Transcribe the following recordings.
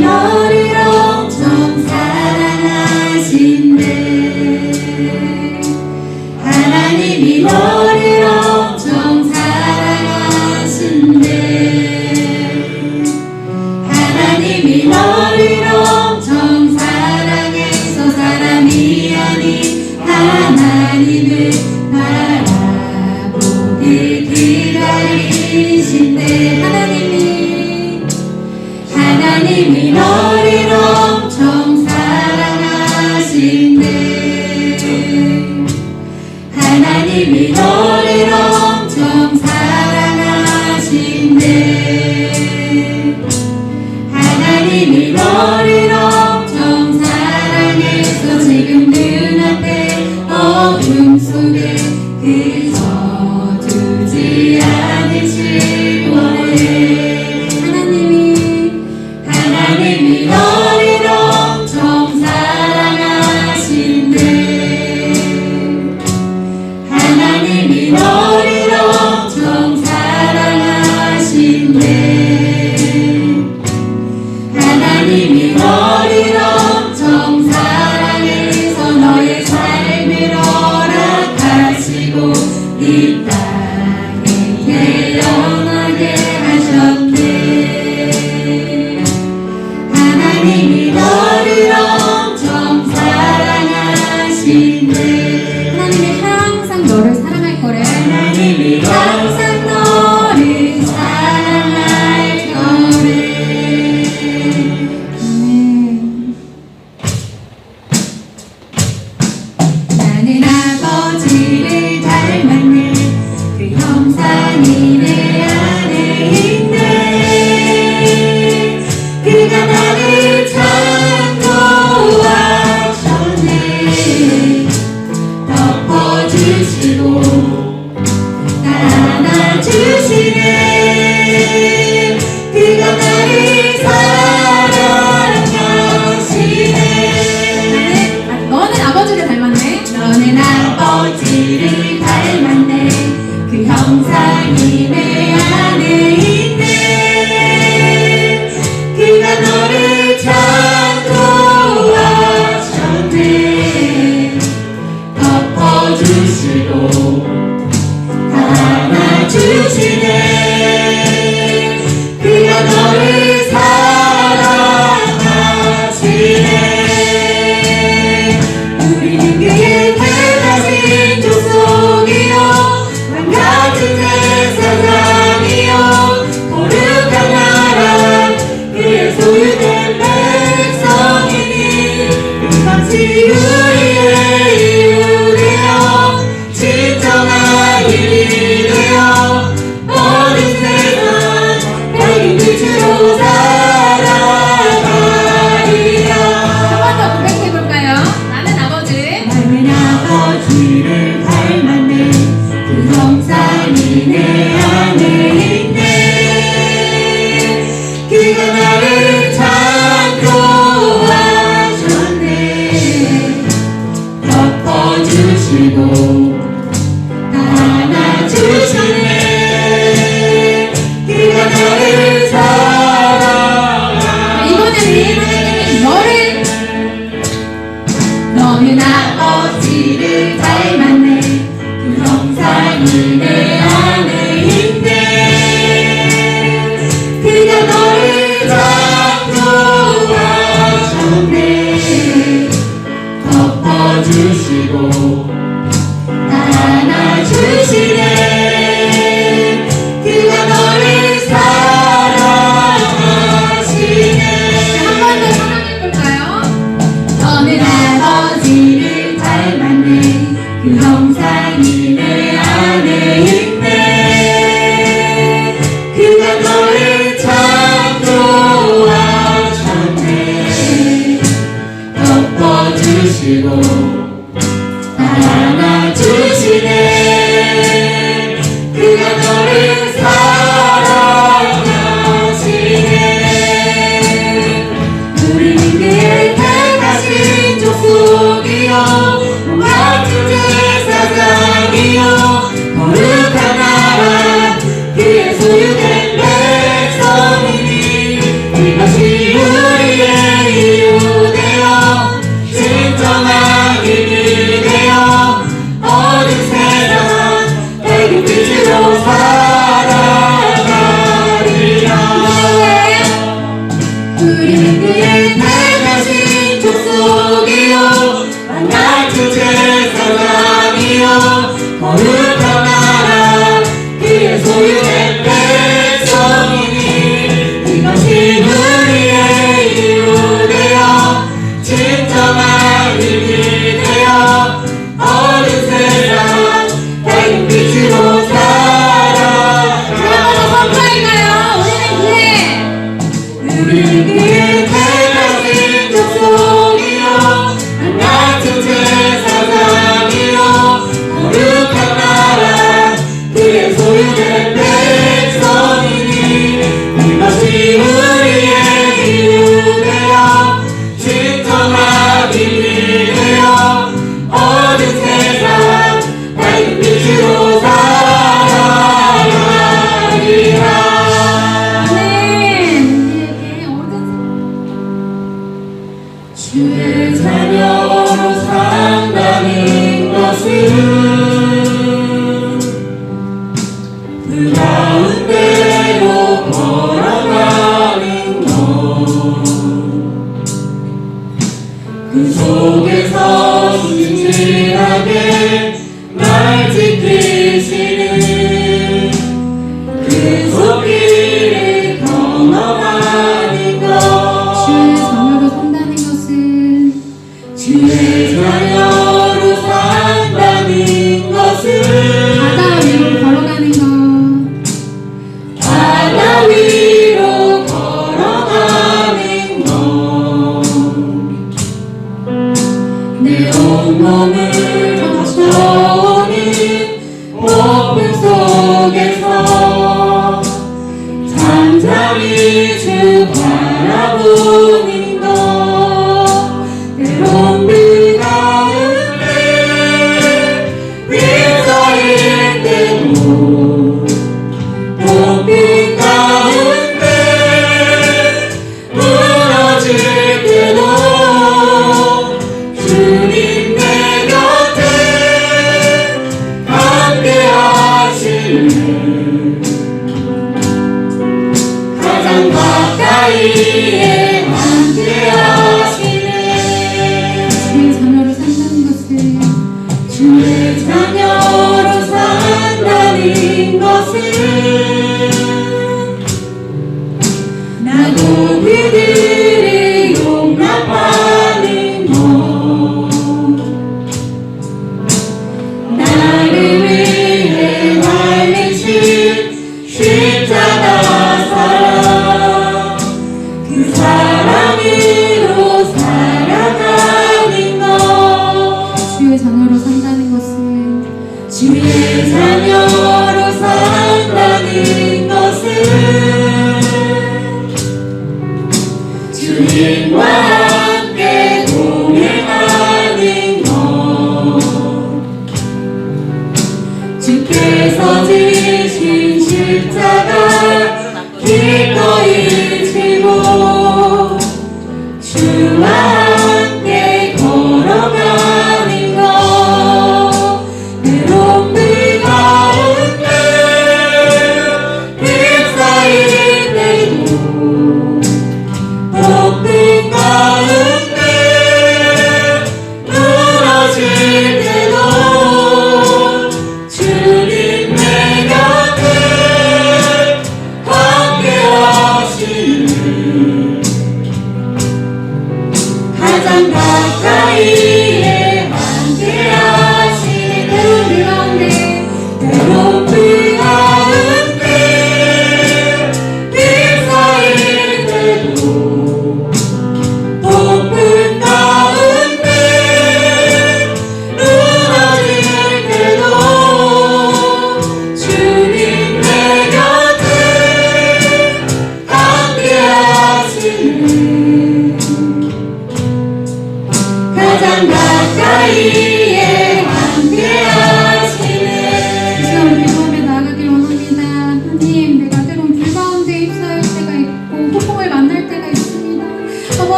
너를 엄청 사랑하신대. 하나님이 너를 엄청 사랑하신대. 하나님이 너를 엄청 사랑해서 사람이 아닌 하나님을 바라보길 기다리신대. 하나님이 너를 엄청 사랑하신대. 하나님이 너를 엄청 사랑하신대. 하나님이 너를 엄청 사랑해서 지금 눈앞에 어둠 속에 그저 두지 않으실 원해. 하나님이 너를 엄청 사랑하신대. 하나님이 너를 엄청 사랑하신대. 하나님이 너를 엄청 사랑해서 너의 삶을 허락하시고 이 땅에 태어나게 하셨네. 하나님이 너를 엄청 사랑하신대. 하나님이 항상 너를 사랑할 거래. 하나님이 항상 너를 사랑할 거래. 나는 아버지를 닮았네. 그 형상이 내 안에 있네. 그가 나를 창조하셨네. 덮어주시고 날 안아주시네. 그가 나를 사랑하시네. 너는 아버지를 닮았네. 너는 아버지를 닮았네. 그 형상이 내 안에 있네. 그가 너를 창조하셨네. 덮어주시고 안아주시네. 그가 너를 사랑하시네. 우리는 그의 택하신 족속이요 왕같은 제사장이요 거룩한 나라 그의 소유된 백성이니 이것이 우리의 이유되어 진정한 일이 되어 모든 세상 밝은 빛으로 살아가리라. 한 번 더 고백해볼까요? 나는 아버지. 나는 아버지를 닮았네. 그 형상이 내 안에 있네. 그가 나를 창조하셨네. 덮어주시고 안아주시네. 그가 나를 이번에는 하나님이 너는 아버지를 닮았네. 그 형상이 내 안에 있네. 그가 너를 창조하셨네. 덮어주시고 안아주시네. 그가 너를 사랑하시네. 한 번 더 사랑해볼까요? 너는 아버지를 닮았네. 그 형상이 내 안에 있네. 그가 너를 창조하셨네. 덮어주시고 안아주시네. 그가 너를 사랑하시네. 우리는 그의 택하신 족속이요 같은 제사장이요 거룩한 나라 그의 소유된 백성이니 이것이 우리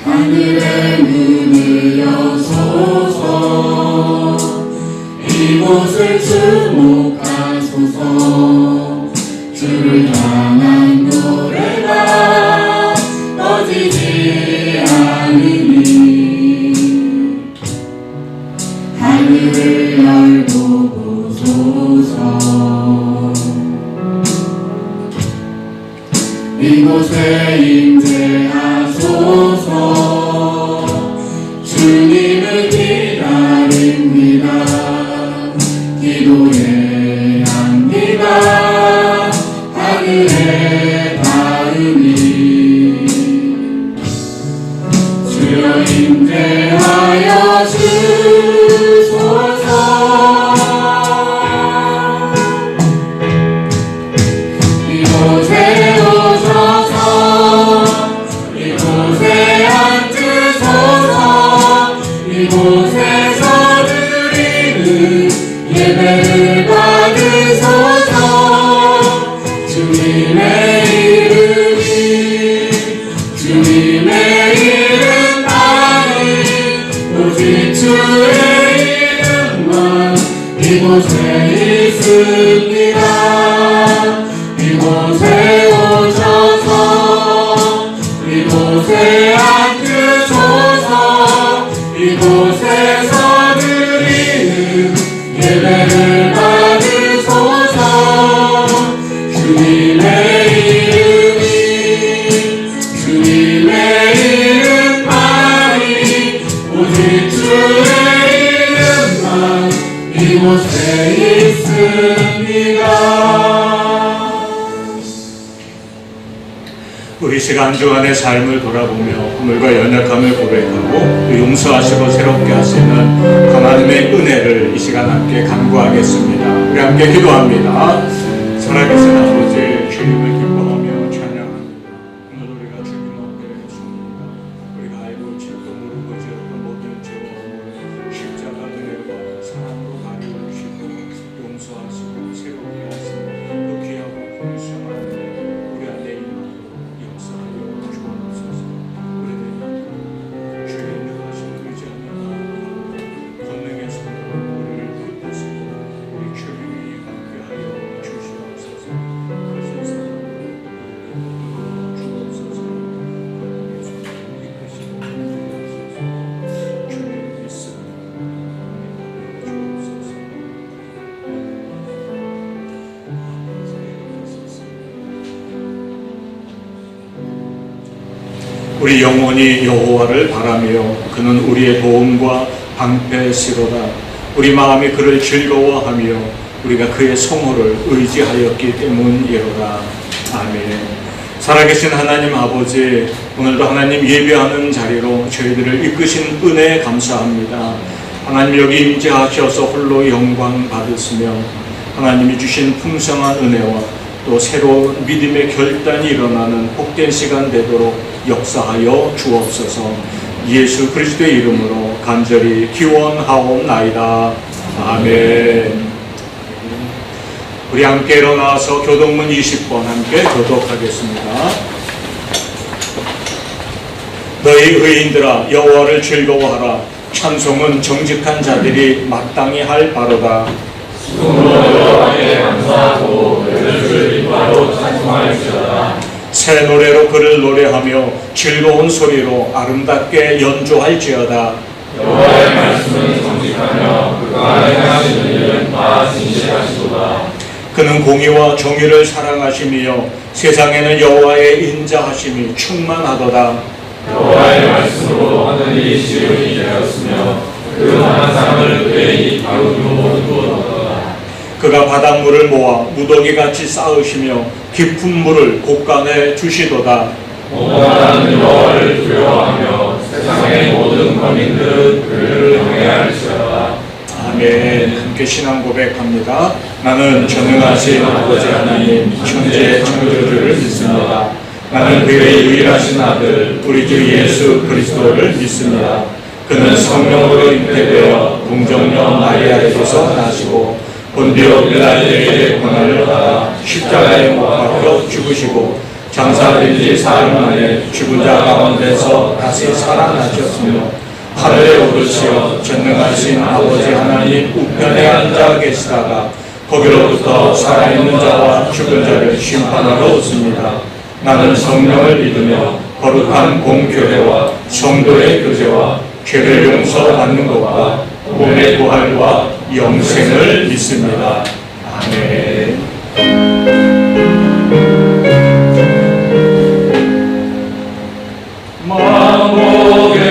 하늘의 문을 여소서 이곳을 주목하소서 주를 향한 노래가 꺼지지 않으니 하늘을 열고 보소서 이곳에 임재하소서 주님을 기다립니다 기도해 합니다 하늘에 닿으니 주여 임재하여 주소서 이곳에 오셔서 이곳에 앉으소서 이곳에서 드리는 예배를 받으소서 주님의 이름만이 오직 주의 이름만 이곳에 있습니다 이곳에 오셔서 이곳에 앉으소서 이곳에서 드리는 예배를 받으소서 주님의 이름만이 오직 주의 이름만 이곳에 있습니다. 우리 시간 주간의 삶을 돌아보며 허물과 연약함을 고백하고 또 용서하시고 새롭게 하시는 하나님의 은혜를 이 시간 함께 간구하겠습니다. 우리 함께 기도합니다. 살아계신 아버지 주님을 기뻐하며 찬양합니다. 오늘 우리가 주님 앞에 섭니다. 우리가 알고 지도 모르고 지었던 모든 죄와 허물을 십자가 은혜와 사랑으로 가려주시고 용서하시고 새롭게 하시는 그 귀하고 풍성한 은혜 우리 안에 임하도록 역사하여 주옵소서. 우리는 주의 능하신 의지하는 권능의 손으로 우리를 붙드시고 우리 주님이 함께하여 주시옵소서. 그리스도 주옵소서. 권능의 손으로 이끄시고 주옵소서. 주님 믿습니다. 주옵소서. 우리 영혼이 여호와를 바라며 그는 우리의 도움과 방패시로다. 우리 마음이 그를 즐거워하며 우리가 그의 성호를 의지하였기 때문이로다. 아멘. 살아계신 하나님 아버지, 오늘도 하나님 예배하는 자리로 저희들을 이끄신 은혜에 감사합니다. 하나님 여기 임재하셔서 홀로 영광 받으시며 하나님이 주신 풍성한 은혜와 또 새로운 믿음의 결단이 일어나는 복된 시간 되도록 역사하여 주옵소서. 예수 그리스도의 이름으로 간절히 기원하옵나이다. 아멘. 우리 함께 일어나서 교동문 20번 함께 교독하겠습니다. 너희 의인들아 여호와를 즐거워하라. 찬송은 정직한 자들이 마땅히 할 바로다. 수금으로 여호와께 감사하고 그를 기뻐하고 찬송할지어다. 새 노래로 그를 노래하며 즐거운 소리로 아름답게 연주할지어다. 여호와의 말씀은 정직하며 그가 행하시는 일은 다 진실하시도다. 그는 공의와 정의를 사랑하시며 세상에는 여호와의 인자하심이 충만하도다. 여호와의 말씀으로 하늘이 지음이 되었으며 그 환상을 그의 입 가운데로 두었도다. 그가 바닷물을 모아 무더기같이 쌓으시며 깊은 물을 곳간에 주시도다. 온전한 여호와를 두려워하며 세상의 모든 거민들은 그를 경외할지어다. 아멘. 함께 신앙 고백합니다. 나는 전능하신 아버지 하나님 천지의 창조주를 믿습니다. 나는 그의 유일하신 아들 우리 주 예수 그리스도를 믿습니다. 그는 성령으로 잉태되어 동정녀 마리아에게서 나시고 본디오 빌라도에게 고난을 받아 십자가에 못 박혀 죽으시고 장사된 지 사흘 만에 죽은 자 가운데서 다시 살아나셨으며 하늘에 오르시어 전능하신 아버지 하나님 우편에 앉아 계시다가 거기로부터 살아있는 자와 죽은 자를 심판하러 오십니다. 나는 성령을 믿으며 거룩한 공교회와 성도의 교제와 죄를 용서받는 것과 몸의 부활과 영생을 믿습니다. 아멘. 만복의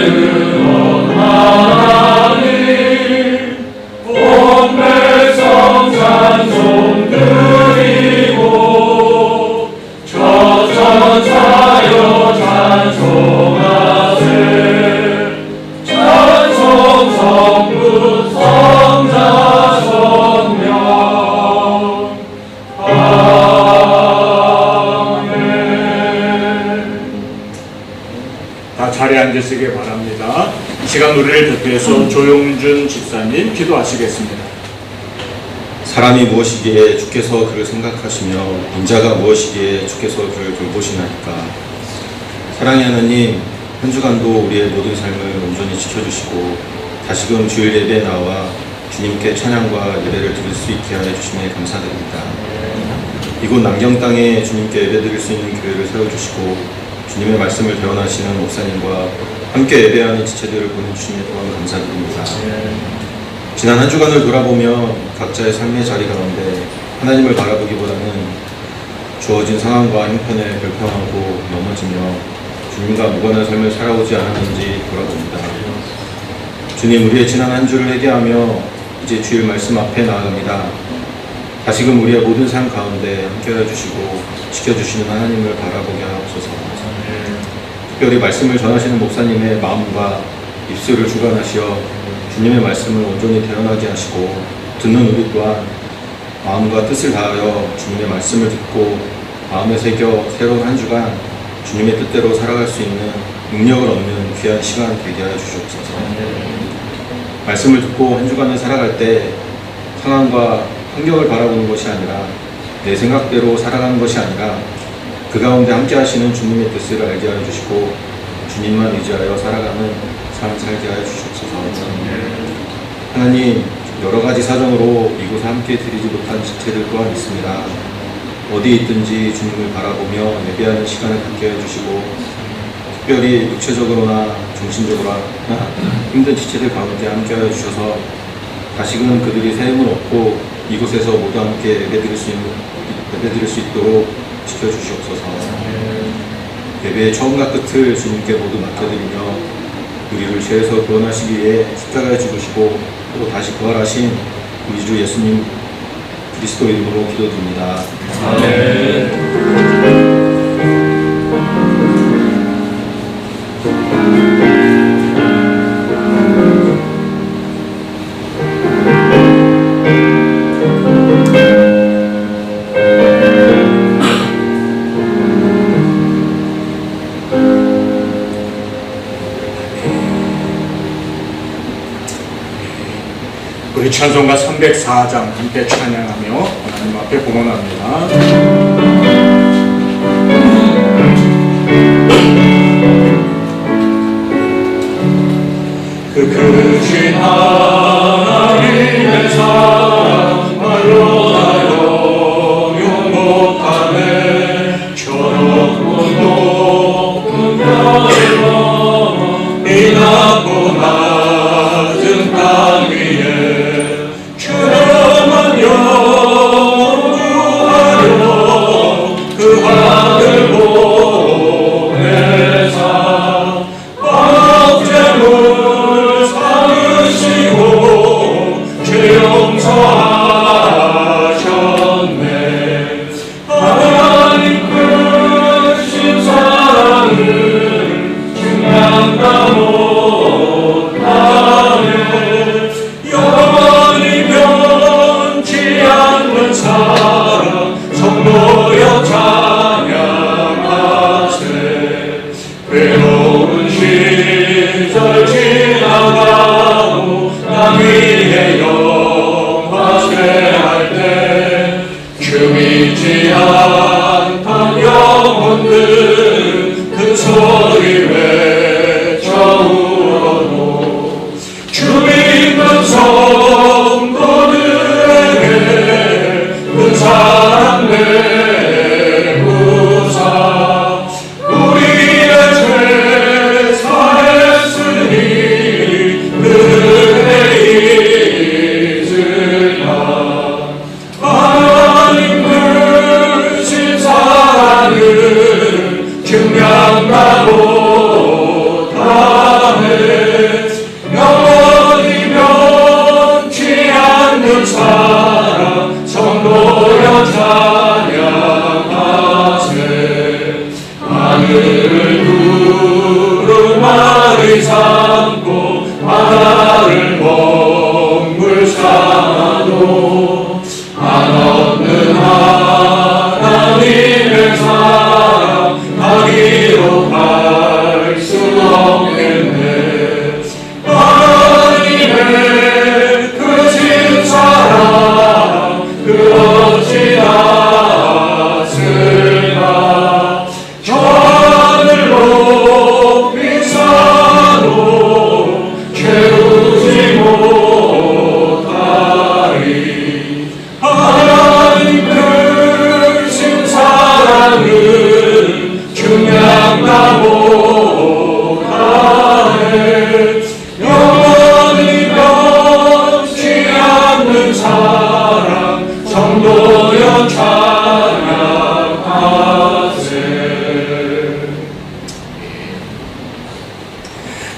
은원 하나님 본배성산 손드리고 저천사여 찬송하세 찬송 성부 성자 성령 다 자리에 앉으시기 바랍니다. 이 시간 우리를 대표해서 조용준 집사님 기도하시겠습니다. 사람이 무엇이기에 주께서 그를 생각하시며 인자가 무엇이기에 주께서 그를 돌보시나이까. 사랑의 하나님, 한 주간도 우리의 모든 삶을 온전히 지켜주시고 다시금 주일 예배에 나와 주님께 찬양과 예배를 드릴 수 있게 하여 주심에 감사드립니다. 이곳 남경 땅에 주님께 예배드릴 수 있는 교회를 세워주시고 주님의 말씀을 대언하시는 목사님과 함께 예배하는 지체들을 보내주심에 또한 감사드립니다. 지난 한 주간을 돌아보며 각자의 삶의 자리 가운데 하나님을 바라보기보다는 주어진 상황과 형편에 불평하고 넘어지며 주님과 무관한 삶을 살아오지 않았는지 돌아봅니다. 주님, 우리의 지난 한 주를 회개하며 이제 주일 말씀 앞에 나아갑니다. 다시금 우리의 모든 삶 가운데 함께하여 주시고 지켜주시는 하나님을 바라보게 하옵소서. 특별히 말씀을 전하시는 목사님의 마음과 입술을 주관하시어 주님의 말씀을 온전히 대언하게 하시고 듣는 우리 또한 마음과 뜻을 다하여 주님의 말씀을 듣고 마음에 새겨 새로운 한 주간 주님의 뜻대로 살아갈 수 있는 능력을 얻는 귀한 시간 되게 하여 주시옵소서. 말씀을 듣고 한 주간을 살아갈 때 상황과 환경을 바라보는 것이 아니라 내 생각대로 살아가는 것이 아니라 그 가운데 함께 하시는 주님의 뜻을 알게 하여 주시고 주님만 의지하여 살아가는 삶 살게 하여 주시옵소서. 하나님, 여러 가지 사정으로 이곳에 함께 드리지 못한 지체들 또한 있습니다. 어디 있든지 주님을 바라보며 예배하는 시간을 갖게 해주시고 특별히 육체적으로나 정신적으로나 힘든 지체들 가운데 함께 하여 주셔서 다시금 그들이 새 힘을 얻고 이곳에서 모두 함께 예배드릴 수 있도록 지켜주시옵소서. 예배의 처음과 끝을 주님께 모두 맡겨드리며 우리를 죄에서 구원하시기 위해 십자가에 죽으시고 또 다시 부활하신 우리 주 예수님 그리스도 이름으로 기도드립니다. 아멘. 우리 찬송가 304장 함께 찬양하며 하나님 앞에 공헌합니다. 그 크신 하나님의 사랑 말로 다 용용 못하네. 저렇고 높은 별을 넘어 이 낮고 낮은 땅 위에 주님만 영구하려 그 아들 보내사 박제물 삼으시고 삼고 바다를 먹물 삼아도 한없는 하나님의 사랑 다 기록할 수 없겠네. 하나님의 크신 사랑 그 어찌 다스나 하늘 높이 산도 채우지 못하리. 하나님 크신 사랑은 중량다 못하네. 영원히 변치 않는 사랑 성도여 찬양하세.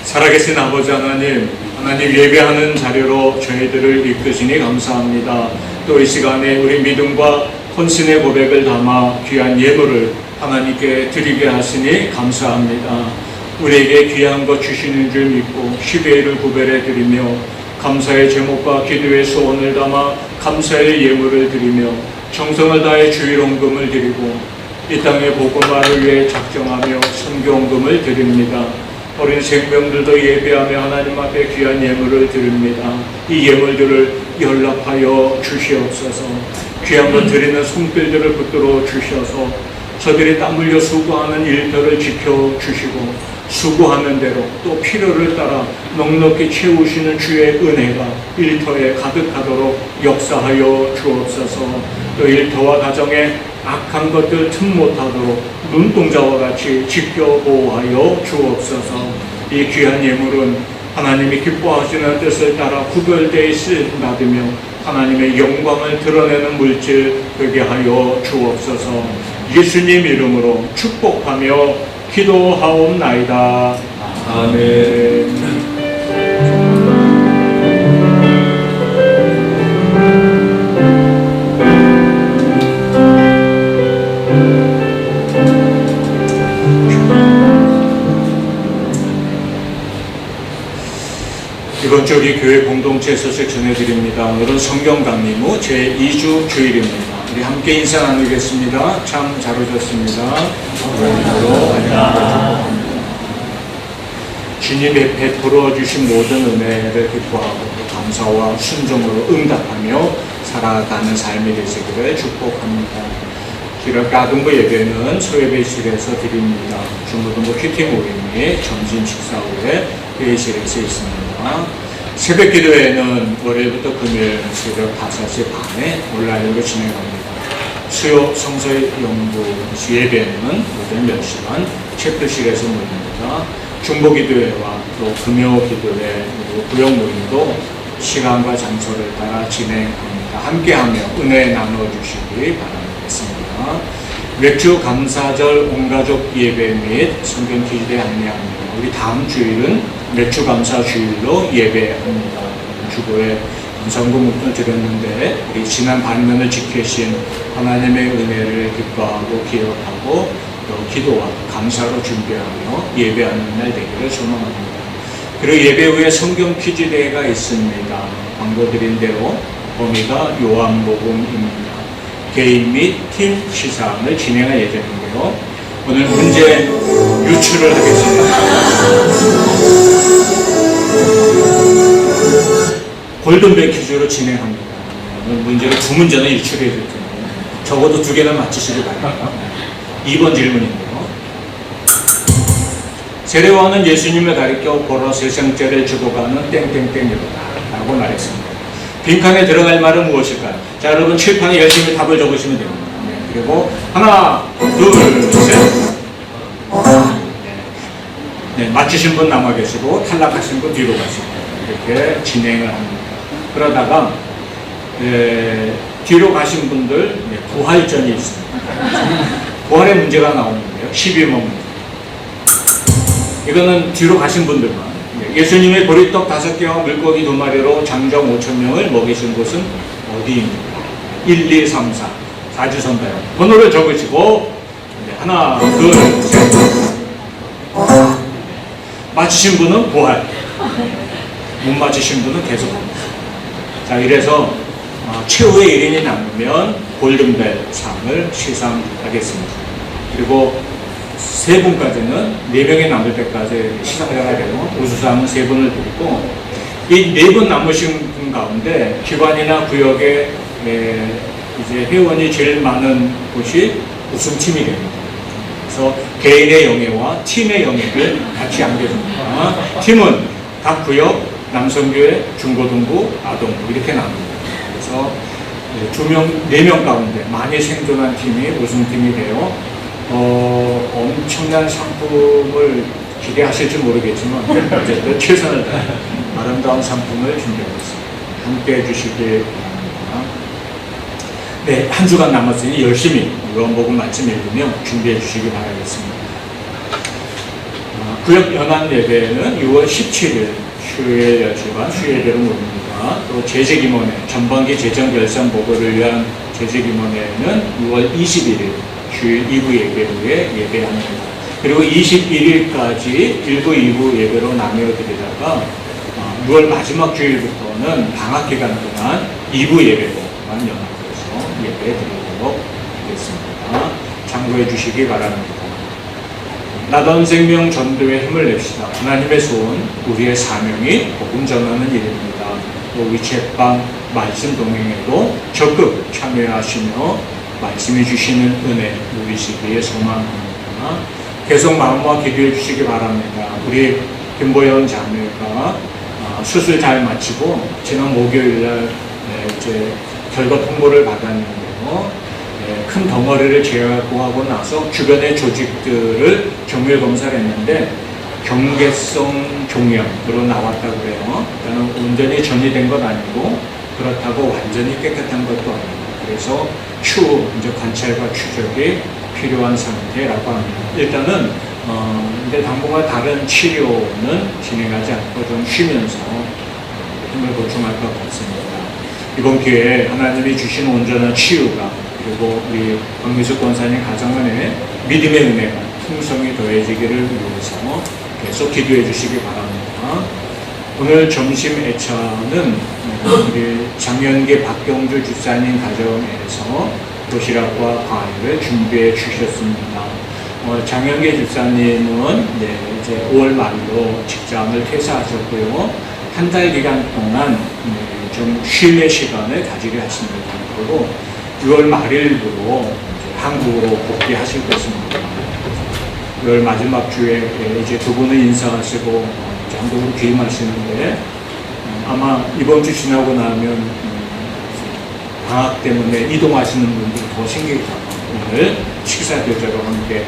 살아계신 아버지 하나님, 하나님 예배하는 자리로 저희들을 이끄시니 감사합니다. 또 이 시간에 우리 믿음과 헌신의 고백을 담아 귀한 예물을 하나님께 드리게 하시니 감사합니다. 우리에게 귀한 것 주시는 줄 믿고 10회를 구별해 드리며 감사의 제목과 기도의 소원을 담아 감사의 예물을 드리며 정성을 다해 주일원금을 드리고 이 땅의 복음화를 위해 작정하며 선교원금을 드립니다. 어린 생명들도 예배하며 하나님 앞에 귀한 예물을 드립니다. 이 예물들을 연락하여 주시옵소서. 귀한 것 드리는 손길들을 붙들어 주셔서 저들이 땀 흘려 수고하는 일터를 지켜주시고 수고하는 대로 또 필요를 따라 넉넉히 채우시는 주의 은혜가 일터에 가득하도록 역사하여 주옵소서. 또 일터와 가정에 악한 것들 틈 못하도록 눈동자와 같이 지켜보호하여 주옵소서. 이 귀한 예물은 하나님이 기뻐하시는 뜻을 따라 구별되어 쓰임받으며 하나님의 영광을 드러내는 물질 되게 하여 주옵소서. 예수님 이름으로 축복하며 기도하옵나이다. 아멘. 이번 주 우리 교회 공동체 소식 전해드립니다. 오늘은 성경 강림 후 제2주 주일입니다. 우리 함께 인사 나누겠습니다. 참 잘 오셨습니다. 주님의 베풀어 주신 모든 은혜를 기뻐하고 감사와 순종으로 응답하며 살아가는 삶이 되시기를 축복합니다. 기록 가동부 예배는 소예배실에서 드립니다. 중고등부 큐티 모임이 점심 식사 후에 회의실에서 있습니다. 새벽 기도회는 월요일부터 금요일 새벽 5시 반에 온라인으로 진행합니다. 수요 성서 연구 예배는 오전 10시간 체크실에서 모입니다. 중보 기도회와 또 금요 기도회 그리고 구역 모임도 시간과 장소를 따라 진행합니다. 함께하며 은혜 나눠주시기 바라겠습니다. 맥주 감사절 온가족 예배 및 성경 기도회 안내합니다. 우리 다음 주일은 맥주 감사 주일로 예배합니다. 주보에 감사헌금 목돈 드렸는데 우리 지난 반년을 지키신 하나님의 은혜를 기뻐하고 기억하고 또 기도와 감사로 준비하며 예배하는 날 되기를 소망합니다. 그리고 예배 후에 성경 퀴즈 대회가 있습니다. 광고 드린 대로 범위가 요한복음입니다. 개인 및 팀 시상을 진행할 예정인데요. 오늘 문제 유출을 하겠습니다. 골든벨 퀴즈로 진행합니다. 오늘 문제를 2문제는 유출해 줄 텐데 적어도 2개는 맞히시기 바랍니다. 2번 질문인데요. 세례요한은 예수님을 가리켜 보러 세상죄를 주도가는 땡땡땡이로다 라고 말했습니다. 빈칸에 들어갈 말은 무엇일까요? 자, 여러분 칠판에 열심히 답을 적으시면 됩니다. 그리고 하나, 둘, 셋. 네, 맞추신 분 남아 계시고 탈락하신 분 뒤로 가시고 이렇게 진행을 합니다. 그러다가 뒤로 가신 분들 부활전이 있습니다. 부활의 문제가 나오는데요. 12번 문제. 이거는 뒤로 가신 분들만. 예수님의 보리떡 5개와 물고기 2마리로 장정 5,000명을 먹이신 곳은 어디입니까? 1, 2, 3, 4. 4주선다요. 번호를 적으시고 하나, 둘, 셋. 맞으신 분은 부활, 못 맞으신 분은 계속 합니다. 자, 이래서 최후의 1인이 남으면 골든벨 상을 시상하겠습니다. 그리고 3분까지는 4명이 남을 때까지 시상을 하게 되고 우수상은 3분을 드리고, 이 4분 남으신 분 가운데 기관이나 구역에 이제 회원이 제일 많은 곳이 우승팀이 됩니다. 그래서 개인의 영예와 팀의 영예를 같이 안겨줍니다. 팀은 각 구역, 남성교회, 중고등부, 아동부 이렇게 나눕니다. 그래서 4명 가운데 많이 생존한 팀이 우승팀이 되어 엄청난 상품을 기대하실지 모르겠지만 어쨌든 최선을 다해 아름다운 상품을 준비하겠습니다. 함께 해주시기 바랍니다. 네, 한 주간 남았으니 열심히 요한복음 말씀 읽으며 준비해 주시기 바라겠습니다. 구역 연합 예배는 6월 17일 수요일 10시간 수요예배로 모릅니다. 또 재직임원회 전반기 재정 결산 보고를 위한 재직임원회는 6월 21일 주일 2부 예배 후에 예배합니다. 그리고 21일까지 1부, 2부 예배로 나뉘어드리다가 6월 마지막 주일부터는 방학 기간 동안 2부 예배로만 연합해서 예배드리도록 하겠습니다. 참고해 주시기 바랍니다. 나던 생명 전도에 힘을 냅시다. 하나님의 소원, 우리의 사명이 복음 전하는 일입니다. 또 위챗방 말씀 동행에도 적극 참여하시며 말씀해 주시는 은혜 누리시기에 소망합니다. 계속 마음과 기도해 주시기 바랍니다. 우리 김보연 자매가 수술 잘 마치고 지난 목요일날 이제 결과 통보를 받았는데요. 큰 덩어리를 제거하고 나서 주변의 조직들을 정밀 검사를 했는데 경계성 종양으로 나왔다고 그래요. 그러니까 온전히 전이된 건 아니고 그렇다고 완전히 깨끗한 것도 아니고, 그래서 추후 이제 관찰과 추적이 필요한 상태라고 합니다. 일단은 이제 당분간 다른 치료는 진행하지 않고 좀 쉬면서 힘을 보충할 것 같습니다. 이번 기회에 하나님이 주신 온전한 치유가, 그리고 우리 박미숙 권사님 가정안에 믿음의 은혜가 풍성히 더해지기를 위해서 계속 기도해 주시기 바랍니다. 오늘 점심 애차는 우리 장현기 박경주 집사님 가정에서 도시락과 과일을 준비해 주셨습니다. 장현기 집사님은 이제 5월 말로 직장을 퇴사하셨고요. 한 달 기간 동안 좀 쉼의 시간을 가지려 하십니다. 그리고 6월 말일부로 한국으로 복귀하실 것입니다. 6월 마지막 주에 이제 두 분은 인사하시고 한국으로 귀임하시는데 아마 이번 주 지나고 나면 방학 때문에 이동하시는 분들이 더 생길 것 같아요. 오늘 식사 교제로 함께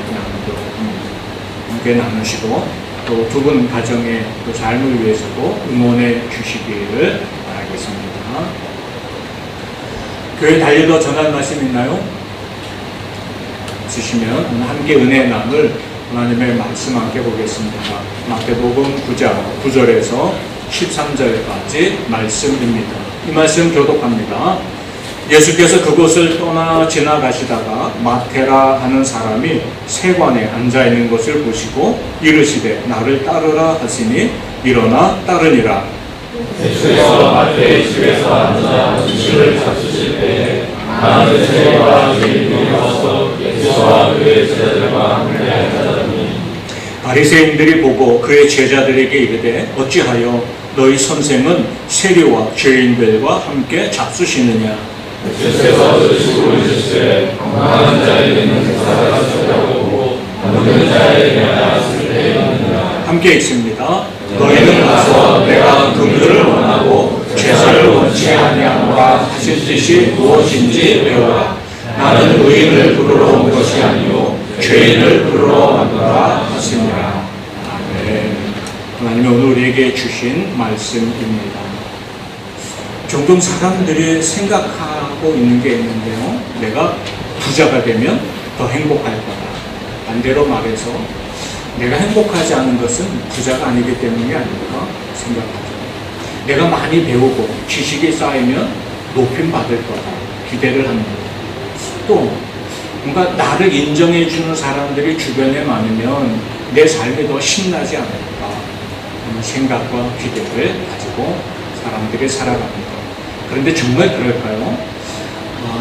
나누시고 또 두 분 가정의 또 삶을 위해서도 응원해 주시기를 바라겠습니다. 교회 달리러 전할 말씀 있나요? 있으시면 오늘 함께 은혜 나눌 하나님의 말씀 함께 보겠습니다. 마태복음 9장 9절에서 13절까지 말씀입니다. 이 말씀 교독합니다. 예수께서 그곳을 떠나 지나가시다가 마테라 하는 사람이 세관에 앉아있는 것을 보시고 이르시되 나를 따르라 하시니 일어나 따르니라. 예수께서 마태의 집에서 앉아 음식을 잡수실 때에 많은 세리와 죄인들이 와서 예수와 그의 제자들과 함께 앉았더니 바리새인들이 보고 그의 제자들에게 이르되 어찌하여 너희 선생은 세리와 죄인들과 함께 잡수시느냐. 예수께서 드시고 이르시되 건강한 자에게는 제사가 있었다고 보고 병든 자에게 나았을 때 있느니라. 함께 읽습니다. 너희는 가서 내가 긍휼을 원하고 제사를 원치 아니하노라 하실 뜻이 무엇인지 배우라. 나는 의인을 부르러 온 것이 아니요 죄인을 부르러 왔노라 하시니라. 아멘. 하나님이 오늘 우리에게 주신 말씀입니다. 종종 사람들이 생각하고 있는 게 있는데요. 내가 부자가 되면 더 행복할 거다. 반대로 말해서 내가 행복하지 않은 것은 부자가 아니기 때문이 아닐까 생각하죠. 내가 많이 배우고 지식이 쌓이면 높임 받을 거다. 기대를 합니다. 또 뭔가 나를 인정해 주는 사람들이 주변에 많으면 내 삶이 더 신나지 않을까 생각과 기대를 가지고 사람들이 살아갑니다. 그런데 정말 그럴까요?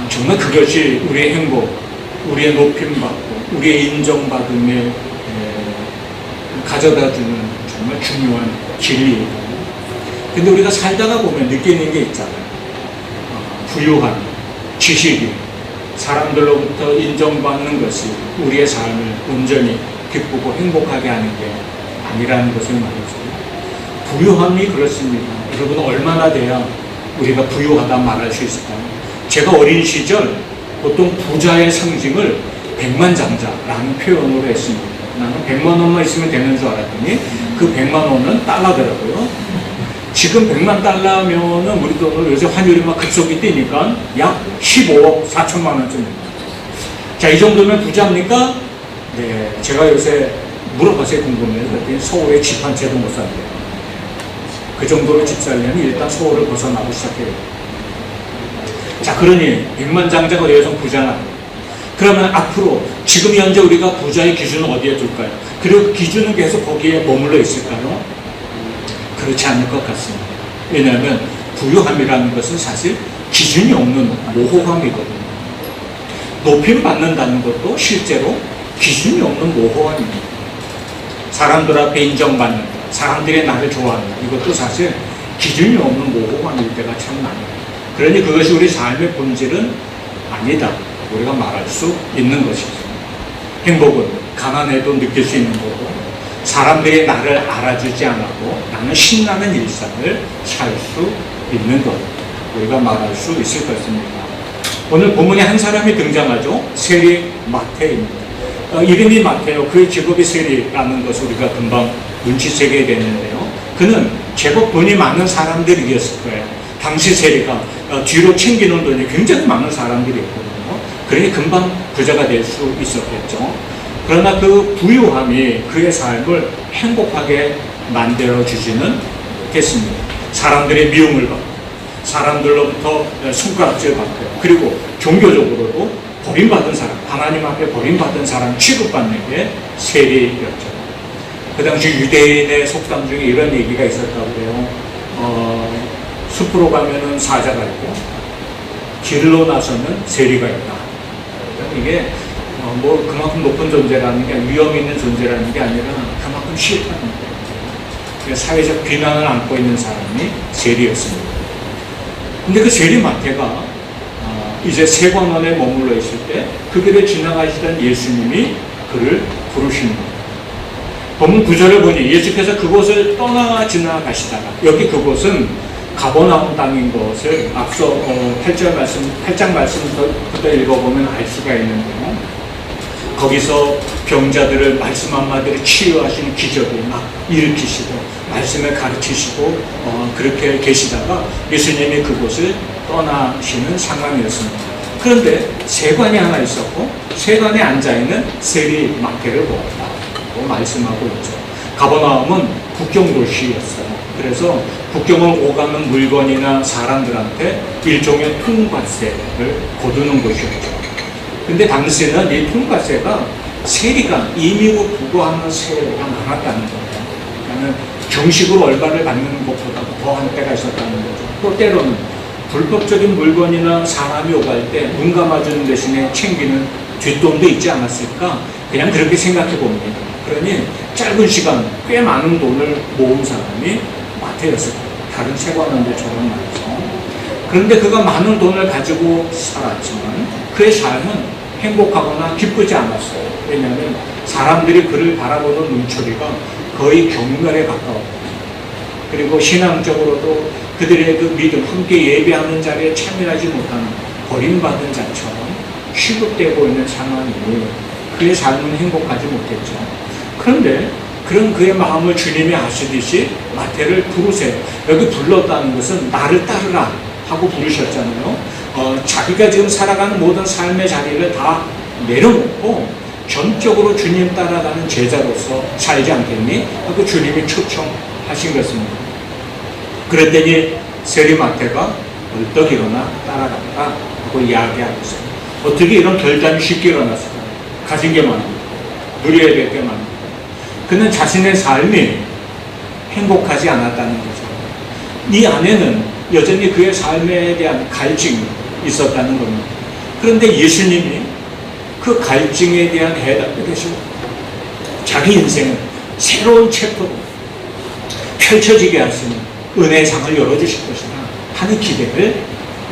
정말 그것이 우리의 행복, 우리의 높임받고 우리의 인정받음에 가져다주는 정말 중요한 진리예요. 근데 우리가 살다가 보면 느끼는 게 있잖아요. 부유한 지식이 사람들로부터 인정받는 것이 우리의 삶을 온전히 기쁘고 행복하게 하는 게 아니라는 것을 말이죠. 부유함이 그렇습니다. 여러분, 얼마나 돼야 우리가 부유하다 말할 수 있을까요? 제가 어린 시절 보통 부자의 상징을 백만장자라는 표현으로 했습니다. 나는 100만 원만 있으면 되는 줄 알았더니 그 100만 원은 달러더라고요. 지금 100만 달러면은 우리 돈으로 요새 환율이 막 급속히 뛰니까 약 15억 4천만 원쯤입니다. 자, 이 정도면 부자입니까? 네, 제가 요새 물어봤어요. 궁금해서. 그랬더니 서울에 집 한 채도 못 산대요. 그 정도로 집 살려면 일단 서울을 벗어나고 시작해요. 자, 그러니 백만장자가 되어서 부자나, 그러면 앞으로 지금 현재 우리가 부자의 기준은 어디에 둘까요? 그리고 그 기준은 계속 거기에 머물러 있을까요? 그렇지 않을 것 같습니다. 왜냐하면 부유함이라는 것은 사실 기준이 없는 모호함이거든요. 높임 받는다는 것도 실제로 기준이 없는 모호함입니다. 사람들 앞에 인정받는 것, 사람들이 나를 좋아하는 것, 이것도 사실 기준이 없는 모호함일 때가 참 많아요. 그러니 그것이 우리 삶의 본질은 아니다, 우리가 말할 수 있는 것이죠. 행복은 가난해도 느낄 수 있는 거고, 사람들이 나를 알아주지 않아도 나는 신나는 일상을 살 수 있는 것, 우리가 말할 수 있을 것입니다. 오늘 본문에 한 사람이 등장하죠. 세리 마태입니다. 이름이 마태요. 그의 직업이 세리라는 것을 우리가 금방 눈치채게 되는데요. 그는 제법 돈이 많은 사람들이었을 거예요. 당시 세리가 뒤로 챙기는 돈이 굉장히 많은 사람들이었거든요. 그러니 금방 부자가 될 수 있었겠죠. 그러나 그 부유함이 그의 삶을 행복하게 만들어주지는 못했습니다. 사람들의 미움을 받고, 사람들로부터 손가락질 받고, 그리고 종교적으로도 버림받은 사람, 하나님 앞에 버림받은 사람 취급받는 게 세리였죠. 그 당시 유대인의 속담 중에 이런 얘기가 있었다고 그래요. 숲으로 가면은 사자가 있고 길로 나서면 세리가 있다. 이게 뭐 그만큼 높은 존재라는 게, 위험 있는 존재라는 게 아니라 그만큼 싫다는 거예요. 사회적 비난을 안고 있는 사람이 세리였습니다. 근데 그 세리 마태가 이제 세관원에 머물러 있을 때 그 길을 지나가시던 예수님이 그를 부르십니다. 본문 9절을 보니 예수께서 그곳을 떠나 지나가시다가, 여기 그곳은 가버나움 땅인 것을 앞서 8장 말씀부터 읽어보면 알 수가 있는데요. 거기서 병자들을 말씀 한마디로 치유하시는 기적을 막 일으키시고 말씀을 가르치시고 그렇게 계시다가 예수님이 그곳을 떠나시는 상황이었습니다. 그런데 세관이 하나 있었고 세관에 앉아있는 세리 마태를 보았다고 말씀하고 있죠. 가버나움은 국경 도시였어요. 그래서 국경을 오가는 물건이나 사람들한테 일종의 통과세를 거두는 곳이었죠. 근데 당시에는 이 통과세가 세리가 임의로 부과하는 세가 많았다는 거예요. 그러니까 정식으로 얼마를 받는 것보다 더한 때가 있었다는 거죠. 또 때로는 불법적인 물건이나 사람이 오갈 때 눈 감아주는 대신에 챙기는 뒷돈도 있지 않았을까? 그냥 그렇게 생각해 봅니다. 그러니 짧은 시간 꽤 많은 돈을 모은 사람이 마태였을 거예요. 다른 세관원들처럼 말이죠. 그런데 그가 많은 돈을 가지고 살았지만 그의 삶은 행복하거나 기쁘지 않았어요. 왜냐하면 사람들이 그를 바라보는 눈초리가 거의 경멸에 가까웠고, 그리고 신앙적으로도 그들의 그 믿음, 함께 예배하는 자리에 참여하지 못하는 버림받은 자처럼 취급되고 있는 상황이 그의 삶은 행복하지 못했죠. 그런데 그런 그의 마음을 주님이 아시듯이 마태를 부르세요. 여기 불렀다는 것은 나를 따르라 하고 부르셨잖아요. 자기가 지금 살아가는 모든 삶의 자리를 다 내려놓고 전적으로 주님 따라가는 제자로서 살지 않겠니? 하고 주님이 초청하신 것입니다. 그랬더니 세리 마태가 벌떡 일어나 따라갔다 하고 이야기하고 있어요. 어떻게 이런 결단이 쉽게 일어났을까요? 가진 게 많고 누려야 될 게 많고, 그는 자신의 삶이 행복하지 않았다는 거죠. 네 안에는 여전히 그의 삶에 대한 갈증이 있었다는 겁니다. 그런데 예수님이 그 갈증에 대한 해답이 되시고 자기 인생을 새로운 챕터로 펼쳐지게 하시는 은혜의 상을 열어주실 것이다 하는 기대를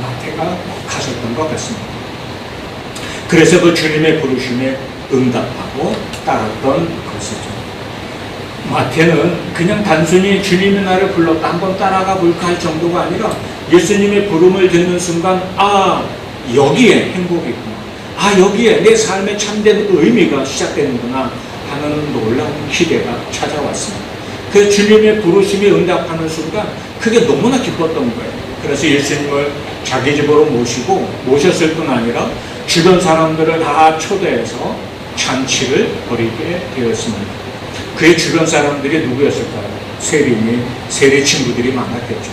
마태가 가졌던 것 같습니다. 그래서 그 주님의 부르심에 응답하고 따랐던 것이죠. 마태는 그냥 단순히 주님이 나를 불렀다 한번 따라가 볼까 할 정도가 아니라 예수님의 부름을 듣는 순간 여기에 행복이 있구나, 여기에 내 삶의 참된 의미가 시작되는구나 하는 놀라운 기대가 찾아왔습니다. 그 주님의 부르심에 응답하는 순간 그게 너무나 기뻤던 거예요. 그래서 예수님을 자기 집으로 모셨을 뿐 아니라 주변 사람들을 다 초대해서 잔치를 벌이게 되었습니다. 그의 주변 사람들이 누구였을까요? 세리 친구들이 많았겠죠.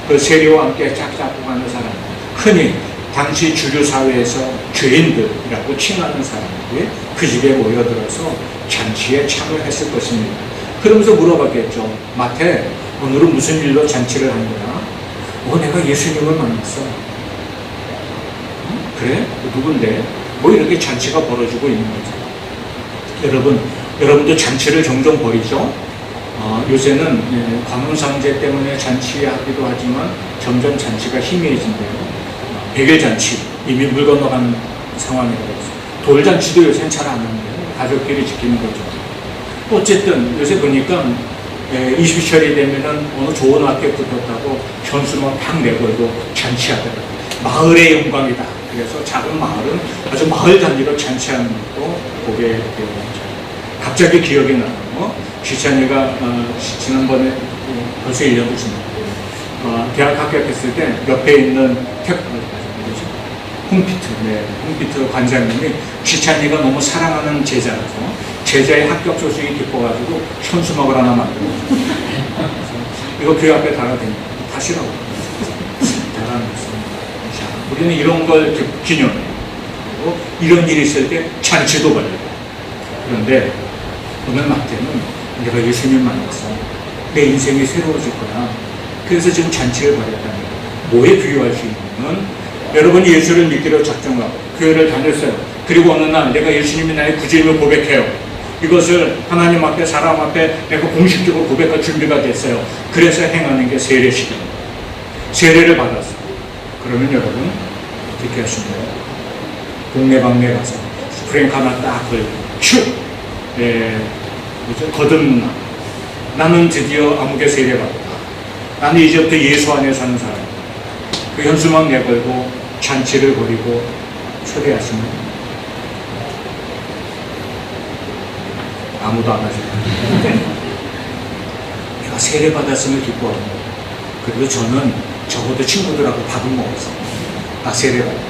그 세리와 함께 짝짝꿍 하는 사람, 흔히 당시 주류 사회에서 죄인들이라고 칭하는 사람들이 그 집에 모여들어서 잔치에 참여했을 것입니다. 그러면서 물어봤겠죠. 마태, 오늘은 무슨 일로 잔치를 한 거야? 내가 예수님을 만났어. 그래? 누군데? 이렇게 잔치가 벌어지고 있는 거죠. 여러분도 잔치를 종종 벌이죠? 요새는 관혼상제 때문에 잔치하기도 하지만 점점 잔치가 희미해진대요. 백일잔치, 이미 물 건너가는 상황이라서. 돌잔치도 요새는 잘 안 하는데요. 가족끼리 지키는 거죠. 어쨌든 요새 보니까 20시절이 되면은 어느 좋은 학교에 붙었다고 현수막 팍 내걸고 잔치하더라고요. 마을의 영광이다. 그래서 작은 마을은 아주 마을 단위로 잔치하는 것도 보게 되었죠. 갑자기 기억이 나요. 지찬이가 지난번에 벌써 1년도 지났고 대학 합격했을 때 옆에 있는 홍피트 관장님이 지찬이가 너무 사랑하는 제자라서 제자의 합격 소식이 기뻐가지고 현수막을 하나 만들고 이거 교회 앞에 달아드립니다. 다시라고 달아놨습니다. 우리는 이런 걸 기념해요. 이런 일이 있을 때 잔치도 벌려요. 그런데 오늘 마태는 내가 예수님 만났어. 내 인생이 새로워질 거야. 그래서 지금 잔치를 벌였다는 거예요. 뭐에 비유할 수 있는? 여러분이 예수를 믿기로 작정하고 교회를 다녔어요. 그리고 어느 날 내가 예수님이 나의 구주임을 고백해요. 이것을 하나님 앞에 사람 앞에 내가 공식적으로 고백할 준비가 됐어요. 그래서 행하는 게 세례식입니다. 세례를 받았어요. 그러면 여러분 어떻게 하시나요? 동네방네 가서 스프링크 하나 딱 걸고 슉! 거듭나. 나는 드디어 아무개 세례받았다. 나는 이제부터 예수 안에 사는 사람이다. 그 현수막 내걸고 잔치를 벌이고 초대하시면 아무도 안 하죠. 내가 세례받았음을 기뻐합니다. 그리고 저는 적어도 친구들하고 밥은 먹었어. 나 세례받았다.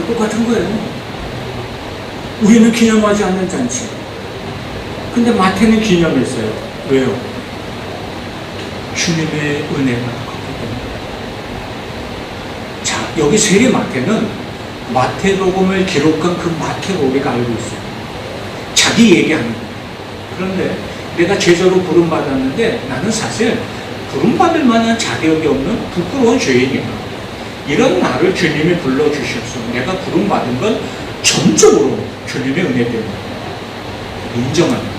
똑같은 거예요. 우리는 기념하지 않는 잔치. 근데 마태는 기념했어요. 왜요? 주님의 은혜가 컸기 때문에. 자, 여기 세례 마태는 마태복음을 기록한 그 마태복음을 알고 있어요. 자기 얘기하는 거예요. 그런데 내가 제자로 부름받았는데 나는 사실 부름받을 만한 자격이 없는 부끄러운 죄인이야. 이런 나를 주님이 불러주셔서 내가 부름받은 건 전적으로 주님의 은혜 때문에 인정하는 거죠.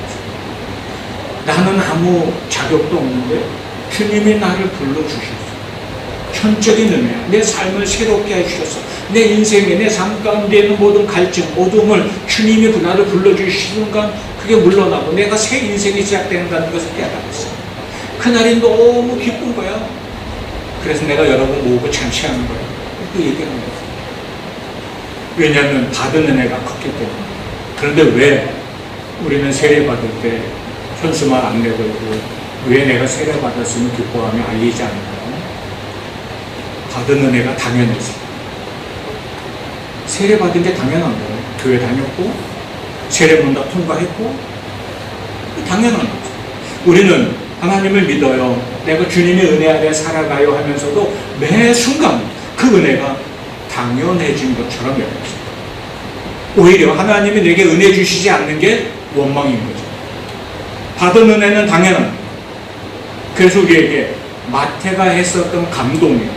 나는 아무 자격도 없는데 주님이 나를 불러주셨어. 전적인 은혜야. 내 삶을 새롭게 해주셔서 내 인생에 내 삶 가운데 있는 모든 갈증, 어둠을 주님이 나를 불러주시는 순간 그게 물러나고 내가 새 인생이 시작된다는 것을 깨달았어. 그날이 너무 기쁜 거야. 그래서 내가 여러분 모으고 잔치하는 거야. 그 얘기하는 거야. 왜냐하면 받은 은혜가 컸기 때문에. 그런데 왜 우리는 세례받을 때 현수막 안 내걸고 왜 내가 세례받았으면 기뻐하며 알리지 않을까요? 받은 은혜가 당연해서. 세례받은 게 당연한 거예요. 교회 다녔고 세례문답 통과했고 당연한 거죠. 우리는 하나님을 믿어요. 내가 주님의 은혜 아래 살아가요 하면서도 매 순간 그 은혜가 당연해진 것처럼 여겨집니다. 오히려 하나님이 내게 은혜 주시지 않는 게 원망인 거죠. 받은 은혜는 당연합니다. 그래서 우리에게 마태가 했었던 감동이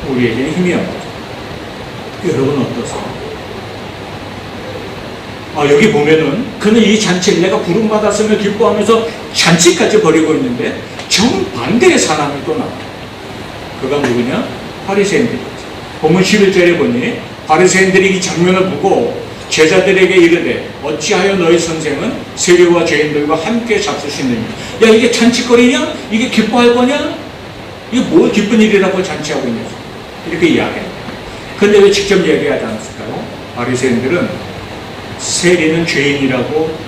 우리에게 힘이 없죠. 여러분 어떠세요? 여기 보면은 그는 이 잔치를 내가 부름받았음을 기뻐하면서 잔치까지 벌이고 있는데 정반대의 사람이 또 나와요. 그가 누구냐? 바리새인들이죠. 본문 11절에 보니 바리새인들이 이 장면을 보고 제자들에게 이르되 어찌하여 너희 선생은 세리와 죄인들과 함께 잡수시느냐? 야, 이게 잔치거리냐? 이게 기뻐할 거냐? 이게 뭘 기쁜 일이라고 잔치하고 있냐? 이렇게 이야기해요. 근데 왜 직접 얘기하지 않았을까요? 바리새인들은 세리는 죄인이라고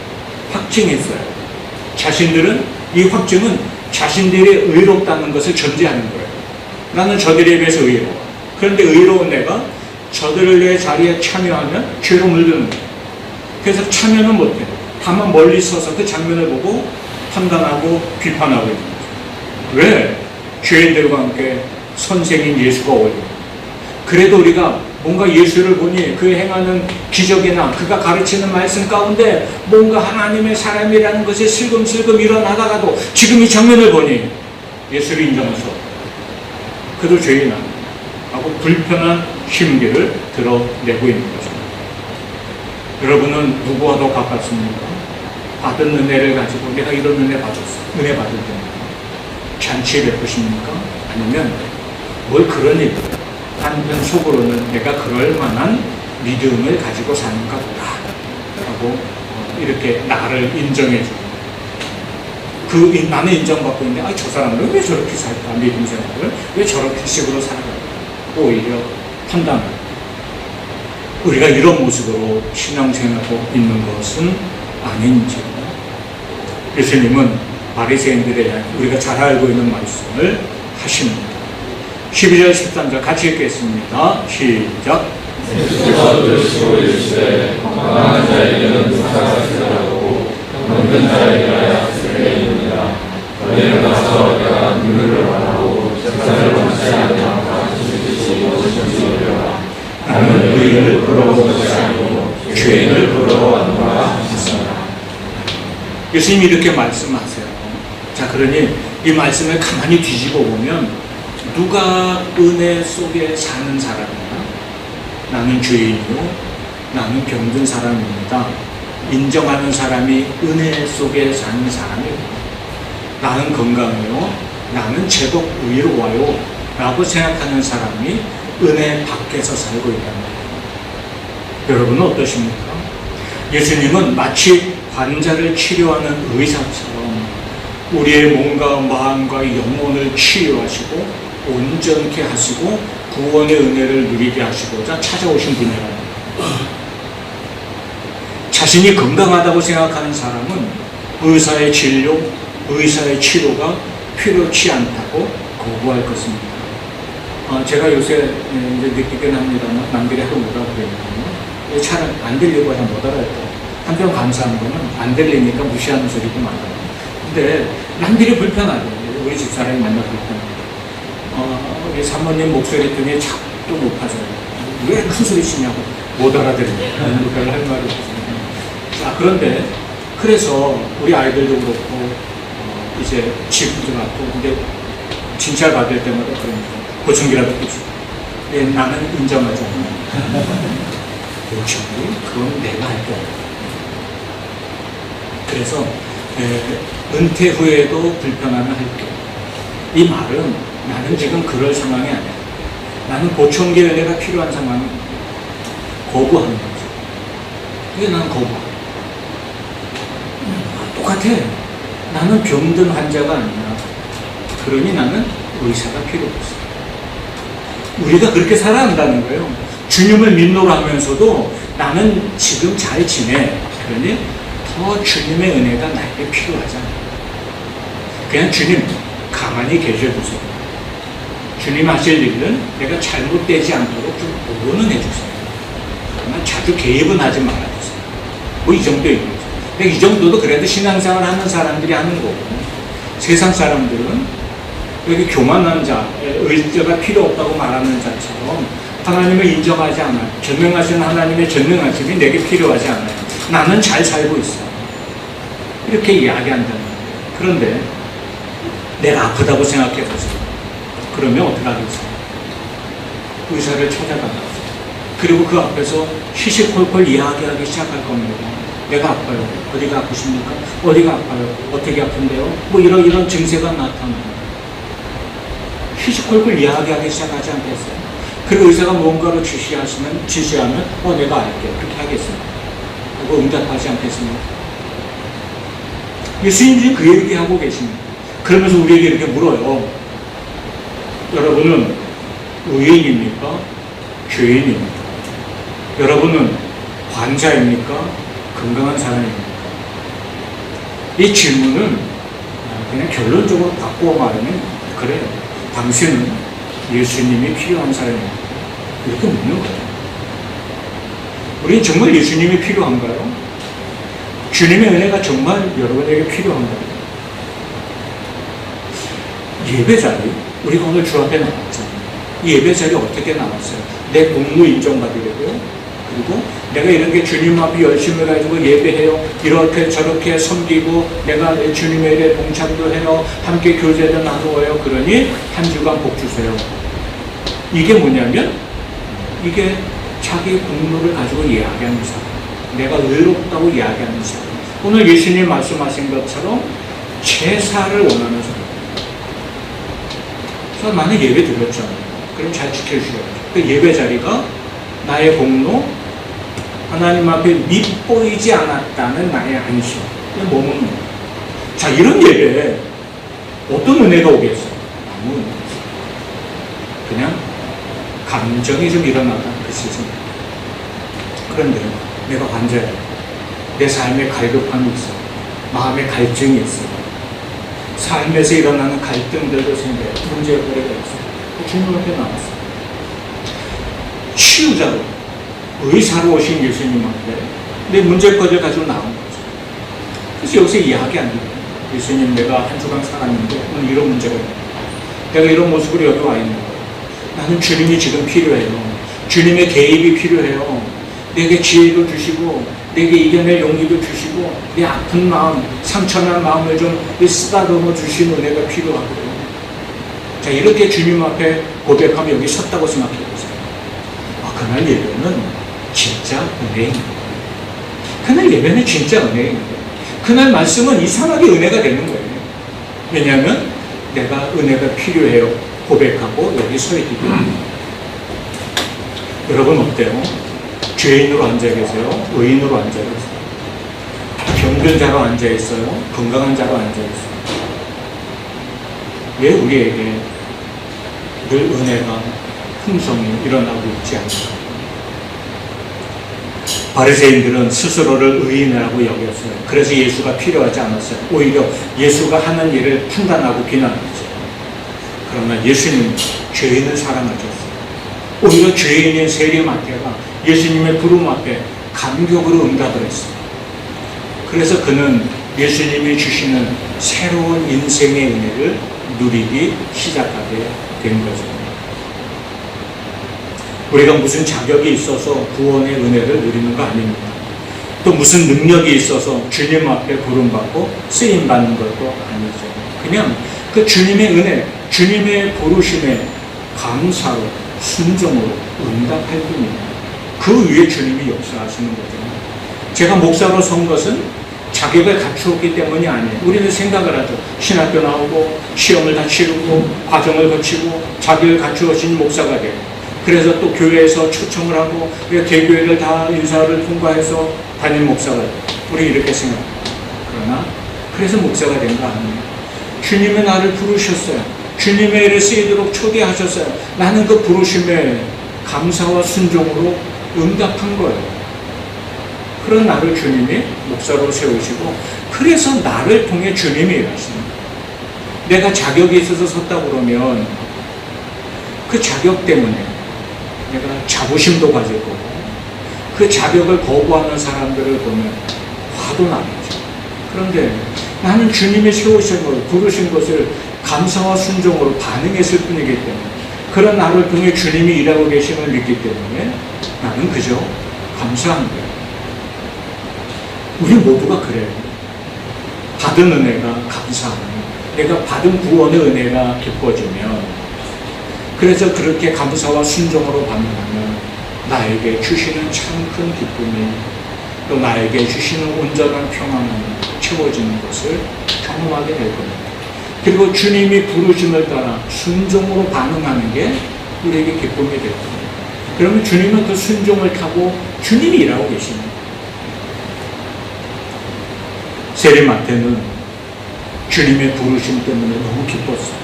확증했어요. 자신들은 이 확증은 자신들이 의롭다는 것을 전제하는 거예요. 나는 저들에 비해서 의로워. 그런데 의로운 내가 저들을 내 자리에 참여하면 죄로 물드는 거예요. 그래서 참여는 못해요. 다만 멀리 서서 그 장면을 보고 판단하고 비판하고 있는 거죠. 왜? 죄인들과 함께 선생인 예수가 어울려요. 그래도 우리가 뭔가 예수를 보니 그 행하는 기적이나 그가 가르치는 말씀 가운데 뭔가 하나님의 사람이라는 것이 슬금슬금 일어나다가도 지금 이 장면을 보니 예수를 인정해서 그도 죄인아 하고 불편한 심기를 드러내고 있는 것입니다. 여러분은 누구와도 가깝습니까? 받은 은혜를 가지고 내가 이런 은혜 받았어. 은혜 받을 때 잔치에 베푸십니까? 아니면 뭘 그런 일 한편 속으로는 내가 그럴 만한 믿음을 가지고 사는가 보다 하고 이렇게 나를 인정해주고 나는 인정받고 있는데 저 사람은 왜 저렇게 살까? 믿음 생활을 왜 저렇게 식으로 살아갈까? 오히려 판단을 우리가 이런 모습으로 신앙생활하고 있는 것은 아닌지. 예수님은 바리새인들에 대한 우리가 잘 알고 있는 말씀을 하십니다. 12절 13절 같이 읽겠습니다. 시작. 예수께서 들으시고 이르시되 건강한 자에게는 의사가 있으라고 병든 자에게야 쓰레기입니다. 너희는 가서 내가 눈물을 말하고 제사를 원치 않냐 나는 의인을 부러워온 것이 아니고 죄인을 부러워하노라 하셨습니다. 예수님이 이렇게 말씀하세요. 자, 그러니 이 말씀을 가만히 뒤집어 보면 누가 은혜 속에 사는 사람이냐? 나는 죄인이요, 나는 병든 사람입니다. 인정하는 사람이 은혜 속에 사는 사람이고, 나는 건강해요, 나는 제법 의로워요 라고 생각하는 사람이 은혜 밖에서 살고 있다는 거예요. 여러분은 어떠십니까? 예수님은 마치 환자를 치료하는 의사처럼 우리의 몸과 마음과 영혼을 치유하시고 온전케 하시고 구원의 은혜를 누리게 하시고자 찾아오신 분이라는 거예요. 자신이 건강하다고 생각하는 사람은 의사의 진료, 의사의 치료가 필요치 않다고 거부할 것입니다. 제가 요새 이제 느끼긴 합니다만 남들이 하도 뭐라 그러니까요. 잘 안 들리고 그냥 못 알아듣고 한편 감사한 거는 안 들리니까 무시하는 소리도 많아요. 근데 남들이 불편하죠. 우리 집사람이 만나 불편해요. 우리 사모님 목소리 톤이 자꾸 높아져요. 왜 큰 소리 치냐고 못 알아들으니까 별로 할 말이 없어요. 자, 그런데 그래서 우리 아이들도 그렇고 이제 집도 갖고 근데 진찰 받을 때마다 그러니까 보청기라도 꽂고 나는 인정하지 않아. 보청기? 그건 내가 할 거야. 그래서 은퇴 후에도 불편함을 할게. 이 말은 나는 지금 그럴 상황이 아니야. 나는 보청기 은혜가 필요한 상황은 거부하는 거지. 이게 나는 거부하는 똑같아. 나는 병든 환자가 아니야. 그러니 나는 의사가 필요 없어. 우리가 그렇게 살아야 한다는 거예요. 주님을 믿노라 하면서도 나는 지금 잘 지내. 그러니 더 주님의 은혜가 나에게 필요하잖아. 그냥 주님 가만히 계셔주세요. 주님 하실 일은 내가 잘못되지 않도록 좀 보호는 해주세요. 그러나 자주 개입은 하지 말아주세요. 뭐 이 정도인 거죠. 이 정도도 그래도 신앙생활 하는 사람들이 하는 거고, 세상 사람들은 여기 교만한 자, 의자가 필요 없다고 말하는 자처럼 하나님을 인정하지 않아요. 전능하신 하나님의 전능하심이 내게 필요하지 않아요. 나는 잘 살고 있어. 이렇게 이야기한다는 거예요. 그런데 내가 아프다고 생각해 보세요. 그러면 어떻게 하겠어요? 의사를 찾아가겠어요. 그리고 그 앞에서 시시콜콜 이야기하기 시작할 겁니다. 내가 아파요. 어디가 아프십니까? 어디가 아파요? 어떻게 아픈데요? 뭐 이런 증세가 나타나요. 시시콜콜 이야기하기 시작하지 않겠어요? 그리고 의사가 뭔가를 지시하면 내가 알게. 그렇게 하겠습니다. 그거 응답하지 않겠습니까? 예수님이 그 얘기하고 계십니다. 그러면서 우리에게 이렇게 물어요. 여러분은 의인입니까? 죄인입니까? 여러분은 환자입니까? 건강한 사람입니까? 이 질문은 그냥 결론적으로 바꾸어 말하면 그래요. 당신은 예수님이 필요한 사람입니까? 이렇게 묻는 거예요. 우리는 정말 예수님이 필요한가요? 주님의 은혜가 정말 여러분에게 필요한가요? 예배 자리, 우리가 오늘 주 앞에 나왔잖아요. 이 예배 자리 어떻게 나왔어요? 내 공로 인정받으려고요. 그리고 내가 이렇게 주님 앞에 열심히 가지고 예배해요. 이렇게 저렇게 섬기고 내가 내 주님의 일에 동참도 해요. 함께 교제도 나누어요. 그러니 한 주간 복 주세요. 이게 뭐냐면 이게 자기 공로를 가지고 이야기하는 사람. 내가 의롭다고 이야기하는 사람. 오늘 예수님 말씀하신 것처럼 제사를 원하는 사람. 그래서 나는 예배 드렸잖아요. 그럼 잘 지켜주셔야죠. 그 예배 자리가 나의 공로, 하나님 앞에 밉보이지 않았다는 나의 안심. 머무는 거예요. 자, 이런 예배에 어떤 은혜가 오겠어요? 아무 은혜 없어요. 그냥 감정이 좀 일어나다는 것이지. 그런데 내가 환자예요. 내 삶에 갈급함이 있어. 마음에 갈증이 있어. 삶에서 일어나는 갈등들도 생겨요. 문제거리가 있어요. 주님 앞에 나왔어요. 치유자로, 의사로 오신 예수님한테 내 문제거리를 가지고 나온 거죠. 그래서 여기서 이야기 안 해요. 예수님, 내가 한 주간 살았는데 오늘 이런 문제가 있다. 내가 이런 모습으로 여기 와 있는 거예요. 나는 주님이 지금 필요해요. 주님의 개입이 필요해요. 내게 지혜도 주시고 내게 이겨낼 용기도 주시고 내 아픈 마음, 상처난 마음을 좀 쓰다듬어 주시는 은혜가 필요하고요. 자, 이렇게 주님 앞에 고백하며 여기 섰다고 생각해 보세요. 그날 예배는 진짜 은혜입니다. 그날 예배는 진짜 은혜입니다. 그날 말씀은 이상하게 은혜가 되는 거예요. 왜냐하면 내가 은혜가 필요해요. 고백하고 여기 서 있기 때문에. 여러분 어때요? 죄인으로 앉아 계세요? 의인으로 앉아 계세요? 병든 자로 앉아 있어요? 건강한 자로 앉아 있어요? 왜 우리에게 늘 은혜가 풍성이 일어나고 있지 않을까? 바리새인들은 스스로를 의인이라고 여겼어요. 그래서 예수가 필요하지 않았어요. 오히려 예수가 하는 일을 판단하고 비난했어요. 그러나 예수님 죄인을 사랑하셨어요. 오히려 죄인인 세리마태가 예수님의 부름 앞에 감격으로 응답을 했어요. 그래서 그는 예수님이 주시는 새로운 인생의 은혜를 누리기 시작하게 된 거죠. 우리가 무슨 자격이 있어서 구원의 은혜를 누리는 거 아닙니다. 또 무슨 능력이 있어서 주님 앞에 부름받고 쓰임받는 것도 아니죠. 그냥 그 주님의 은혜, 주님의 부르심에 감사로 순종으로 응답할 뿐입니다. 그 위에 주님이 역사하시는 거죠. 제가 목사로 선 것은 자격을 갖추었기 때문이 아니에요. 우리는 생각을 하죠. 신학교 나오고 시험을 다 치르고 과정을 거치고 자격을 갖추어진 목사가 돼요. 그래서 또 교회에서 초청을 하고 개교회를 다 인사를 통과해서 담임 목사가 돼요. 우리 이렇게 생각해요. 그러나 그래서 목사가 된 거 아니에요. 주님의 나를 부르셨어요. 주님의 일에 쓰이도록 초대하셨어요. 나는 그 부르심에 감사와 순종으로 응답한 거예요. 그런 나를 주님이 목사로 세우시고 그래서 나를 통해 주님이 일하십니다. 내가 자격이 있어서 섰다 그러면 그 자격 때문에 내가 자부심도 가질 거고 그 자격을 거부하는 사람들을 보면 화도 나겠죠. 그런데 나는 주님이 세우신 것, 부르신 것을 감사와 순종으로 반응했을 뿐이기 때문에 그런 나를 통해 주님이 일하고 계심을 믿기 때문에 나는 그저 감사한 거예요. 우리 모두가 그래요. 받은 은혜가 감사하면, 내가 받은 구원의 은혜가 기뻐지면, 그래서 그렇게 감사와 순종으로 반응하면 나에게 주시는 참 큰 기쁨이, 또 나에게 주시는 온전한 평안이 채워지는 것을 경험하게 될 겁니다. 그리고 주님이 부르심을 따라 순종으로 반응하는 게 우리에게 기쁨이 될 겁니다. 그러면 주님은 그 순종을 타고 주님이 일하고 계십니다. 세리마태는 주님의 부르심 때문에 너무 기뻤어요.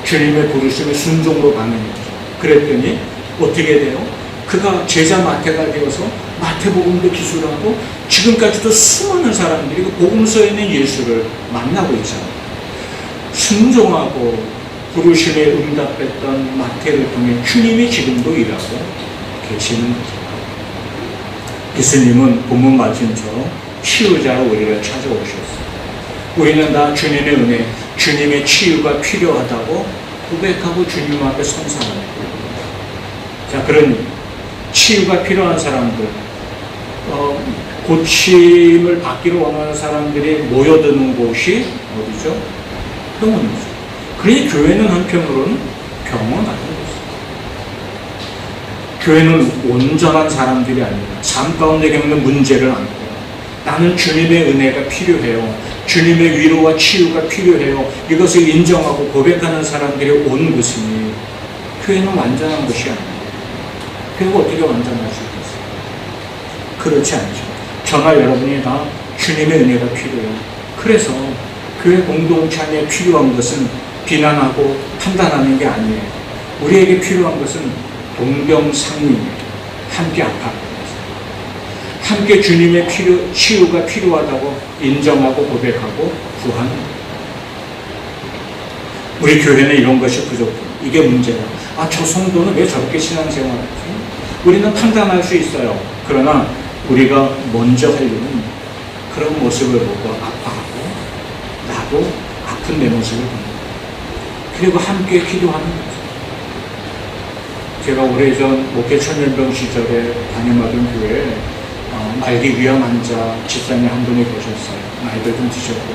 주님의 부르심에 순종으로 반응했죠. 그랬더니 어떻게 돼요? 그가 제자 마태가 되어서 마태복음도 기술하고 지금까지도 수많은 사람들이 그 복음서에 있는 예수를 만나고 있잖아요. 순종하고 부르심에 응답했던 마태를 통해 주님이 지금도 일하고 계시는 거죠. 예수님은 본문 말씀처럼 치유자로 우리를 찾아오셨어요. 우리는 다 주님의 은혜, 주님의 치유가 필요하다고 고백하고 주님 앞에 선 사람입니다. 자, 그러니 치유가 필요한 사람들, 고침을 받기를 원하는 사람들이 모여드는 곳이 어디죠? 병원이죠. 그러니 교회는 한편으로는 병원 같은 곳이죠. 교회는 온전한 사람들이 아니라 삶 가운데 겪는 문제를 안고, 나는 주님의 은혜가 필요해요, 주님의 위로와 치유가 필요해요, 이것을 인정하고 고백하는 사람들이 온 곳이니 교회는 완전한 것이 아니에요. 교회가 어떻게 완전할 수 있겠어요? 그렇지 않죠. 저나 여러분이 다 주님의 은혜가 필요해요. 그래서 교회 공동체 안에 필요한 것은 비난하고 판단하는 게 아니에요. 우리에게 필요한 것은 동병상련이에요. 함께 아파하는 것이에요. 함께 주님의 치유가 필요하다고 인정하고 고백하고 구하는 거예요. 우리 교회는 이런 것이 부족해요. 이게 문제다. 아, 저 성도는 왜 저렇게 신앙생활하지? 우리는 판단할 수 있어요. 그러나 우리가 먼저 할 일은 그런 모습을 보고 아파하고 나도 아픈 내 모습을 보는 거예요. 그리고 함께 기도하는 거죠. 제가 오래전 목회 천년병 시절에 다녀마던 교회에 말기 위암 환자 집사님 한 분이 계셨어요. 나이도 좀 드셨고,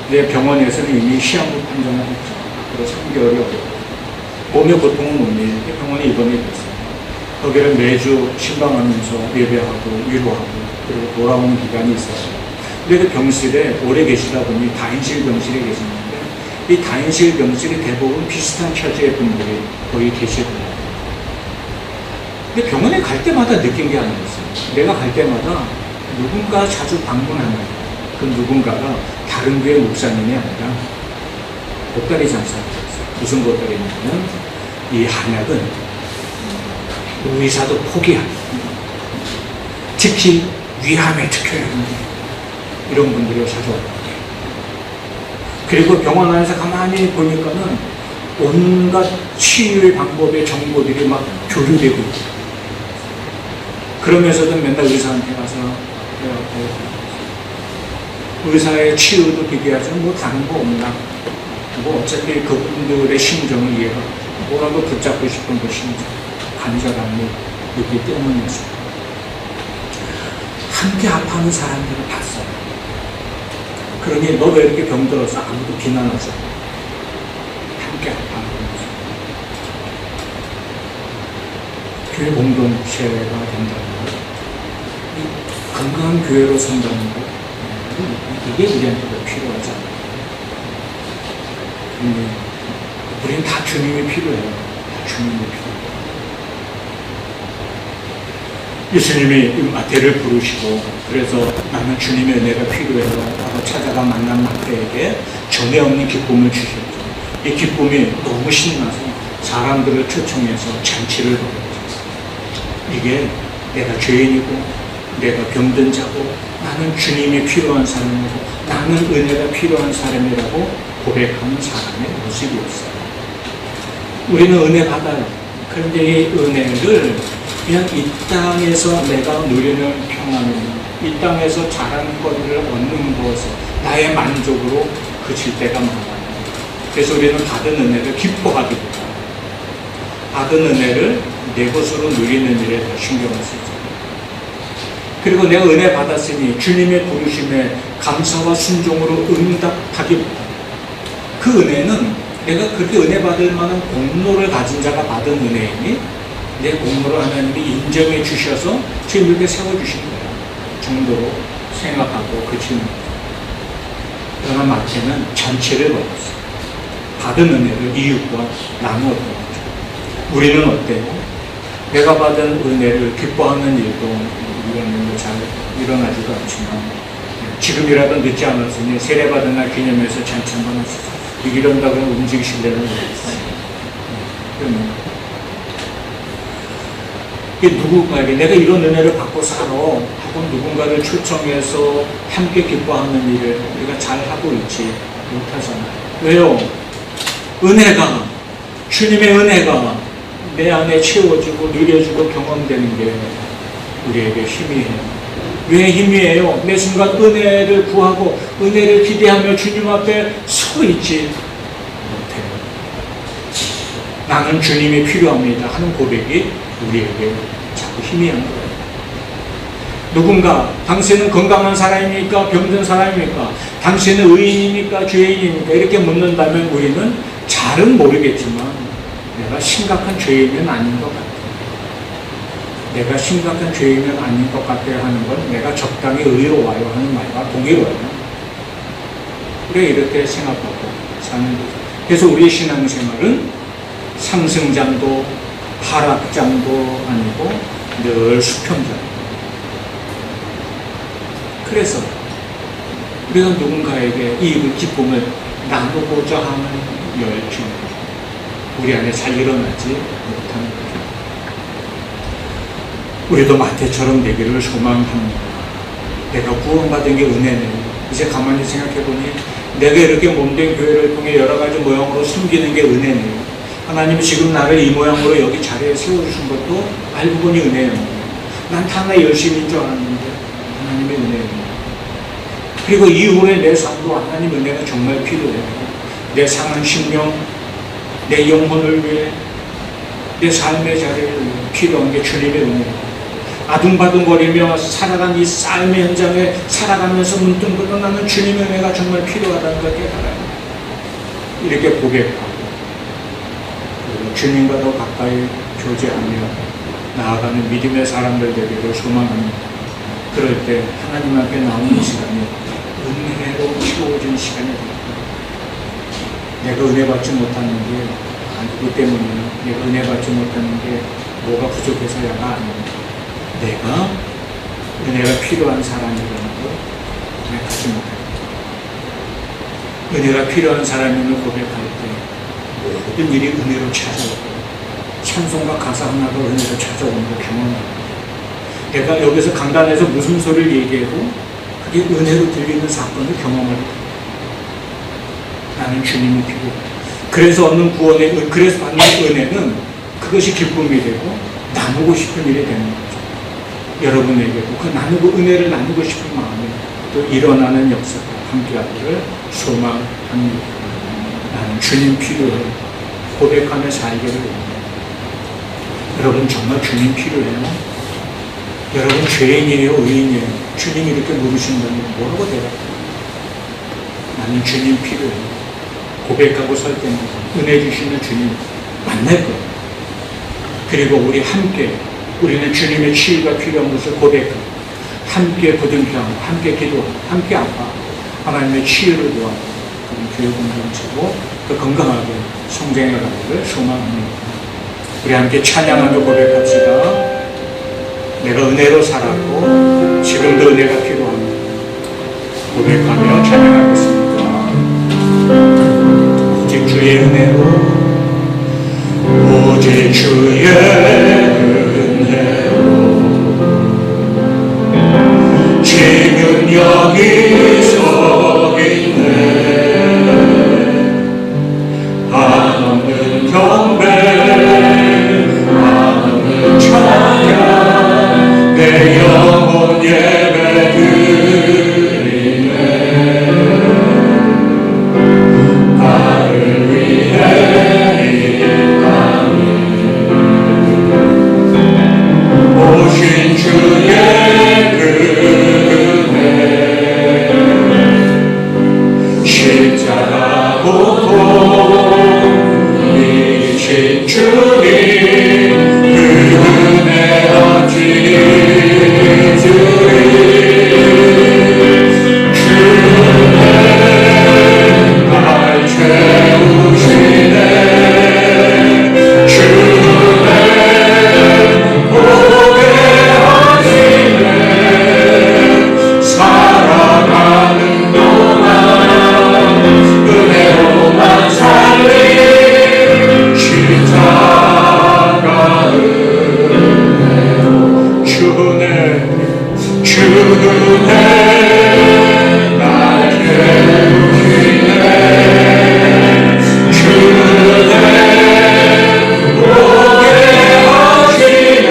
근데 병원에서는 이미 시한부 판정을 했죠. 앞으로 3개월이 어렵고 몸에 고통은 못 내는데 병원에 입원이 됐어요. 거기를 매주 신방하면서 예배하고 위로하고 그리고 돌아오는 기간이 있었어요. 근데 그 병실에 오래 계시다 보니 다인실 병실에 계시는데, 이 다인실 병실이 대부분 비슷한 처지의 분들이 거의 계시더라고요. 근데 병원에 갈 때마다 느낀 게 하나 있어요. 내가 갈 때마다 누군가 자주 방문하는, 그 누군가가 다른 교회 목사님이 아니라 보따리 장사를 했어요. 무슨 보따리냐면, 이 한약은 의사도 포기한, 특히 위암에 특효야 하는 이런 분들이 자주 왔다. 그리고 병원 안에서 가만히 보니까는 온갖 치유의 방법의 정보들이 막 교류되고 있어요. 그러면서도 맨날 의사한테 가서 의사의 치유도 비교하지만 뭐 다른 거 없나? 뭐 어차피 그분들의 심정을 이해가, 뭐라도 붙잡고 싶은 그 심정, 간절함이 있기 때문이었습니다. 함께 아파하는 사람들을 봤어요. 그러니 너 왜 이렇게 병들어서 아무도 비난하지 않아? 함께 아파하는 거죠. 교회 공동체가 된다는 것, 이 건강한 교회로 산다는 것, 이게 우리한테도 필요하지 않아요. 우리는 다 주님이 필요해요. 다 주님이 필요해요. 예수님이 마태를 부르시고, 그래서 나는 주님의 은혜가 필요해요 라고 찾아가 만난 마태에게 전에 없는 기쁨을 주셨죠. 이 기쁨이 너무 신나서 사람들을 초청해서 잔치를 벌였죠. 이게 내가 죄인이고 내가 병든 자고 나는 주님이 필요한 사람이고 나는 은혜가 필요한 사람이라고 고백하는 사람의 모습이었어요. 우리는 은혜 받아요. 그런데 이 은혜를 그냥 이 땅에서 내가 누리는 평안을, 이 땅에서 잘하는 것들을 얻는 것에 나의 만족으로 그칠 때가 많아요. 그래서 우리는 받은 은혜를 기뻐하기보다 받은 은혜를 내 것으로 누리는 일에 더 신경을 쓰죠. 그리고 내가 은혜 받았으니 주님의 부르심에 감사와 순종으로 응답하기. 그 은혜는 내가 그렇게 은혜 받을 만한 공로를 가진 자가 받은 은혜이니 내 공로를 하나님이 인정해 주셔서 지금 이렇게 세워주신 거야 정도로 생각하고 그치는 거죠. 그러나 마태는 전체를 먹었어. 받은 은혜를 이웃과 나누었던 거죠. 우리는 어때요? 내가 받은 은혜를 기뻐하는 일도 이런 잘 일어나지도 않지만 지금이라도 늦지 않았으니 세례받은 날 기념해서 잔치 한번 하시죠. 이런다고 움직이실래는 모르겠어요. 그러면 누군가에게 내가 이런 은혜를 받고 살아 하고 누군가를 초청해서 함께 기뻐하는 일을 우리가 잘하고 있지 못하잖아요. 왜요? 은혜가, 주님의 은혜가 내 안에 채워지고 누려지고 경험되는 게 우리에게 힘이에요. 왜 힘이에요? 매 순간 은혜를 구하고 은혜를 기대하며 주님 앞에 서 있지 못해요. 나는 주님이 필요합니다 하는 고백이 우리에게 자꾸 힘이 안 거예요. 누군가 당신은 건강한 사람입니까? 병든 사람입니까? 당신은 의인입니까? 죄인입니까? 이렇게 묻는다면 우리는 잘은 모르겠지만 내가 심각한 죄인은 아닌 것 같아요. 내가 심각한 죄인은 아닌 것 같아요 하는 건 내가 적당히 의로워요 하는 말과 동일해요. 그래 이렇게 생각하고 사는 거죠. 그래서 우리의 신앙생활은 상승장도 하락장도 아니고 늘 수평장. 그래서 우리가 누군가에게 이 기쁨을 나누고자 하는 열정, 우리 안에 잘 일어나지 못하는 거죠. 우리도 마태처럼 되기를 소망합니다. 내가 구원받은 게 은혜네요. 이제 가만히 생각해보니 내가 이렇게 몸된 교회를 통해 여러 가지 모양으로 숨기는 게 은혜네요. 하나님이 지금 나를 이 모양으로 여기 자리에 세워주신 것도 알고 보니 은혜예요. 난 하나 열심인 줄 알았는데 하나님의 은혜예요. 그리고 이후에 내 삶도 하나님 은혜가 정말 필요해요. 내 상한 심령, 내 영혼을 위해, 내 삶의 자리를 위해 필요한 게 주님의 은혜예요. 아둥바둥거리며 살아간 이 삶의 현장에 살아가면서 문득문득 나는 주님의 은혜가 정말 필요하다는 걸 깨달아요. 이렇게 고백하고 주님과 더 가까이 교제하며 나아가는 믿음의 사람들 되기를 소망합니다. 그럴 때 하나님 앞에 나오는 시간이 은혜로 채워진 시간이 됩니다. 내가 은혜 받지 못하는 게 누구 때문에 내가 은혜 받지 못하는 게 뭐가 부족해서야가 아닙니다. 내가 은혜가 필요한 사람이라는 걸 고백하지 못합니다. 은혜가 필요한 사람임을 고백할 때 모든 일이 은혜로 찾아오고 찬송과 가사 하나가 은혜로 찾아오는 걸 경험합니다. 내가 여기서 강단에서 무슨 소리를 얘기해도 그게 은혜로 들리는 사건을 경험하게 됩니다. 나는 주님이 필요해. 그래서 얻는 구원의 그래서 받는 은혜는 그것이 기쁨이 되고 나누고 싶은 일이 되는 거죠. 여러분에게도 그 나누고 은혜를 나누고 싶은 마음이 또 일어나는 역사가 함께하기를 소망합니다. 나는 주님 필요해. 고백하며 살기를 원해요. 여러분 정말 주님 필요해요? 여러분 죄인이에요? 의인이에요? 주님이 이렇게 물으신다면 뭐라고 대답해요? 나는 주님 필요해요. 고백하고 설 때마다 은혜 주시는 주님 만날 거예요. 그리고 우리 함께 우리는 주님의 치유가 필요한 것을 고백하고 함께 부둥켜하고 함께 기도하고 함께 아파하고 하나님의 치유를 구하고 그런 교회 공동체고 더 건강하게 성장해 가기를 소망합니다. 우리 함께 찬양하며 고백합시다. 내가 은혜로 살았고 지금도 은혜가 필요합니다. 고백하며 찬양하겠습니다. 오직 주의 은혜로 오직 주의 은혜로 지금 여기 서 있네. 한없는 경배 한없는 찬양 내 영혼 예배 드리네. 나를 위해 이 땅에 오신 주의 그 도움이신 주님 그 은혜 없이 주님 주는 날 채우시네 주는 보게 하시네 살아가는 동안 은혜로만 살리 십자가 은혜로 주네 주네 날 깨우시네 주네 보게 하시네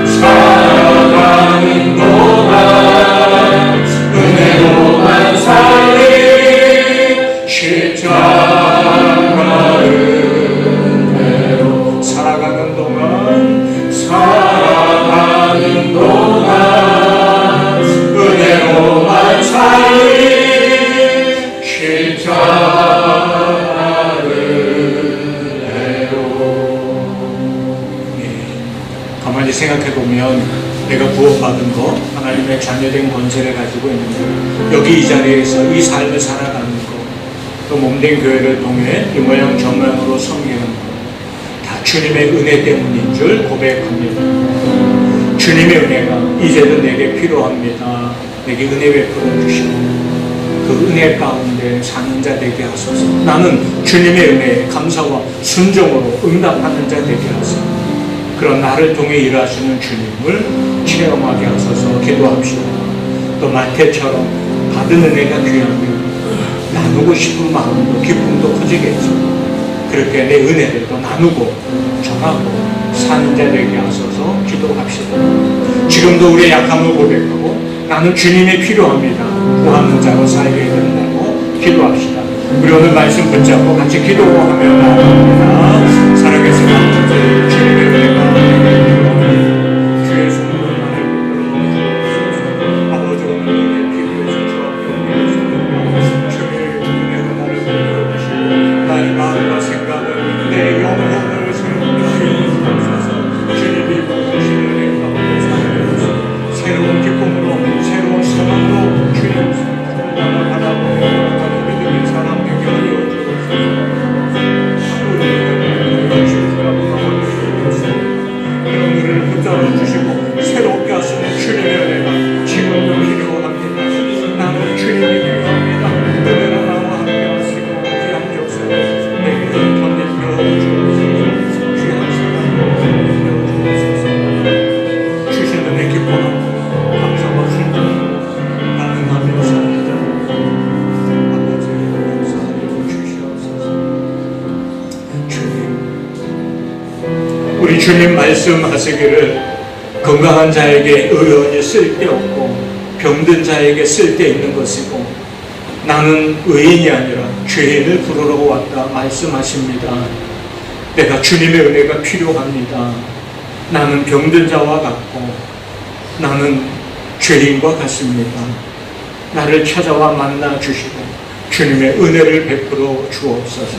살아가는 동안 은혜로만 살리 십자가 은혜로 살아가는 동안 은혜로만 살리 십자가 은혜로. 가만히 생각해보면 내가 구원받은 거, 하나님의 자녀된 권세를 가지고 있는 거, 여기 이 자리에서 이 삶을 살아가는 거, 또 몸된 교회를 통해 이 모양 저 모양으로 섬기는 거, 다 주님의 은혜 때문인 줄 고백합니다. 주님의 은혜가 이제는 내게 필요합니다. 내게 은혜 베풀어 주시고 그 은혜 가운데 사는 자 되게 하소서. 나는 주님의 은혜에 감사와 순종으로 응답하는 자 되게 하소서. 그런 나를 통해 일하시는 주님을 체험하게 하소서. 기도합시다. 또 마태처럼 받은 은혜가 귀하면 나누고 싶은 마음도 기쁨도 커지겠죠. 그렇게 내 은혜를 또 나누고 전하고 사는 자 되게 하소서. 기도합시다. 지금도 우리의 약함을 고백하고 나는 주님이 필요합니다. 구하는 자로 살게 된다고 기도합시다. 우리 오늘 말씀 붙잡고 같이 기도하며 나아갑니다. 사랑하시는 아버지, 주님의 은혜가 주의 손으로 나를 붙들어 아버지 오늘 은혜 필요해서 주 앞에 옵니다. 주의 은혜로 나를 붙들어 주시고 나의 마음과 생각을 내 영혼을 새롭게 하시옵소서. 주님이 부으신 은혜 가운데 살게 하소서. 새로운 기쁨으로 새로운 소망으로 주님 손을 바라보며 믿음의 사람 되게 하여 주옵소서. 그런 은혜를 붙잡아 주시고 새롭게 하시는 주님의 은혜가 지금도 필요합니다. 나는 주님이 필요합니다. 은혜가 나와 함께 하시고 귀한 역사를 내게 덧입혀 주옵소서. 귀한 사랑을 덧입혀 주옵소서. 주신 은혜 기뻐하고 감사와 순종 반응하며 삽니다. 아버지 역사하여 주시옵소서. 주님, 우리 주님 말씀하시기를 건강한 자에게 의원이 쓸데없고 병든 자에게 쓸데있는 것이고 나는 의인이 아니라 죄인을 부르러 왔다 말씀하십니다. 내가 주님의 은혜가 필요합니다. 나는 병든 자와 같고 나는 죄인과 같습니다. 나를 찾아와 만나 주시고 주님의 은혜를 베풀어 주옵소서.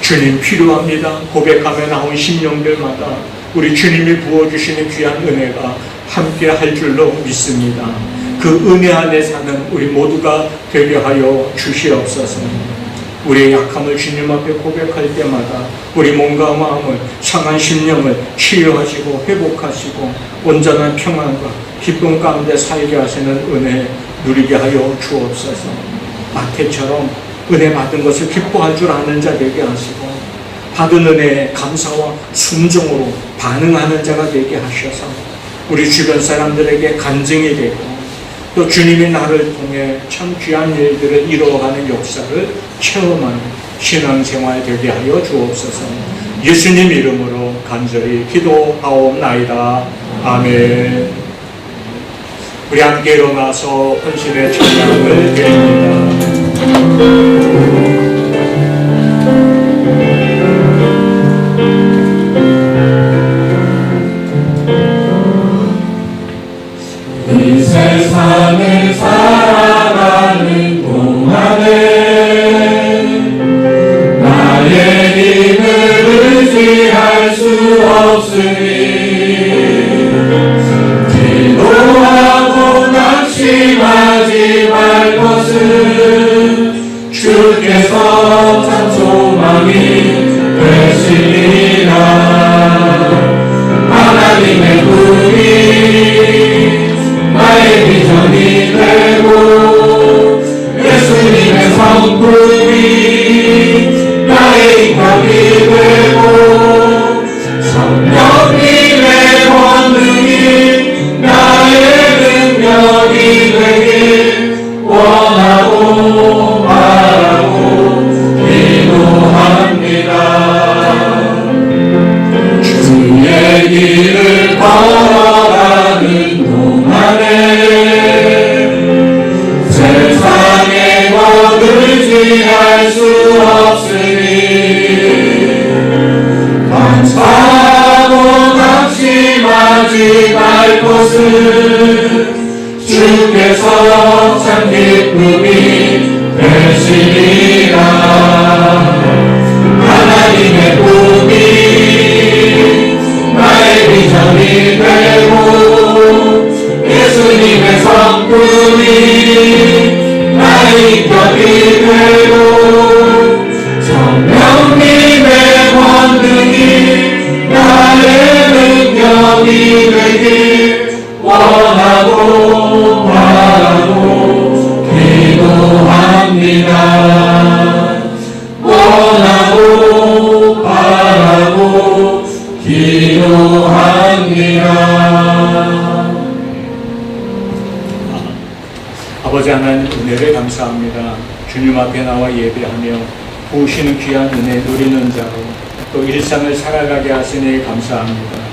주님 필요합니다. 고백하며 나온 심령들마다 우리 주님이 부어주시는 귀한 은혜가 함께 할 줄로 믿습니다. 그 은혜 안에 사는 우리 모두가 되게 하여 주시옵소서. 우리의 약함을 주님 앞에 고백할 때마다 우리 몸과 마음을 상한 심령을 치유하시고 회복하시고 온전한 평안과 기쁨 가운데 살게 하시는 은혜 누리게 하여 주옵소서. 마태처럼 은혜 받은 것을 기뻐할 줄 아는 자 되게 하시고 받은 은혜에 감사와 순종으로 반응하는 자가 되게 하셔서 우리 주변 사람들에게 간증이 되고 또 주님이 나를 통해 참 귀한 일들을 이루어가는 역사를 체험하는 신앙생활 되게 하여 주옵소서. 예수님 이름으로 간절히 기도하옵나이다. 아멘. 우리 함께 일어나서 헌신의 찬양을 드립니다. 이 세상을 살아가는 동안에 주께서 참 소망이 되시리라. 하나님의 꿈이 나의 비전이 되고 예수님의 성품이 나의 인격이 되고 성령님의 권능이 나의 능력이 되길 원하고 바라고 기도합니다. 주의 길을 걸어가는 동안에 세상에 거들지할 수 없으니 감사하고 낙심하지 말 것은 주께서 참 기쁨이 되시리라. 하나님의 꿈이 나의 비전이 되고 예수님의 성품이 나의 인격이 되고 성령님의 권능이 나의 능력이 되길 원하고 바라고 기도합니다. 원하고 바라고 기도합니다. 아버지 하나님 은혜를 감사합니다. 주님 앞에 나와 예배하며 부으시는 귀한 은혜 누리는 자로 또 일상을 살아가게 하시니 감사합니다.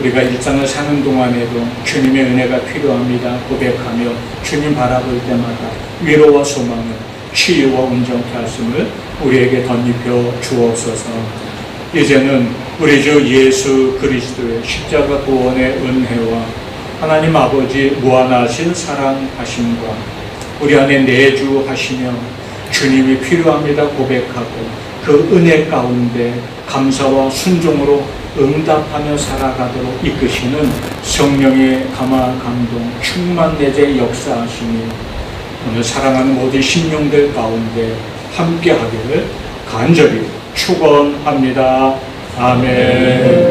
우리가 일상을 사는 동안에도 주님의 은혜가 필요합니다. 고백하며 주님 바라볼 때마다 위로와 소망을 치유와 온전케 하심을 우리에게 덧입혀 주옵소서. 이제는 우리 주 예수 그리스도의 십자가 구원의 은혜와 하나님 아버지 무한하신 사랑하심과 우리 안에 내주하시며 주님이 필요합니다 고백하고 그 은혜 가운데 감사와 순종으로 응답하며 살아가도록 이끄시는 성령의 감화 감동 충만 내재 역사하시니 오늘 사랑하는 모든 심령들 가운데 함께 하기를 간절히 축원합니다. 아멘.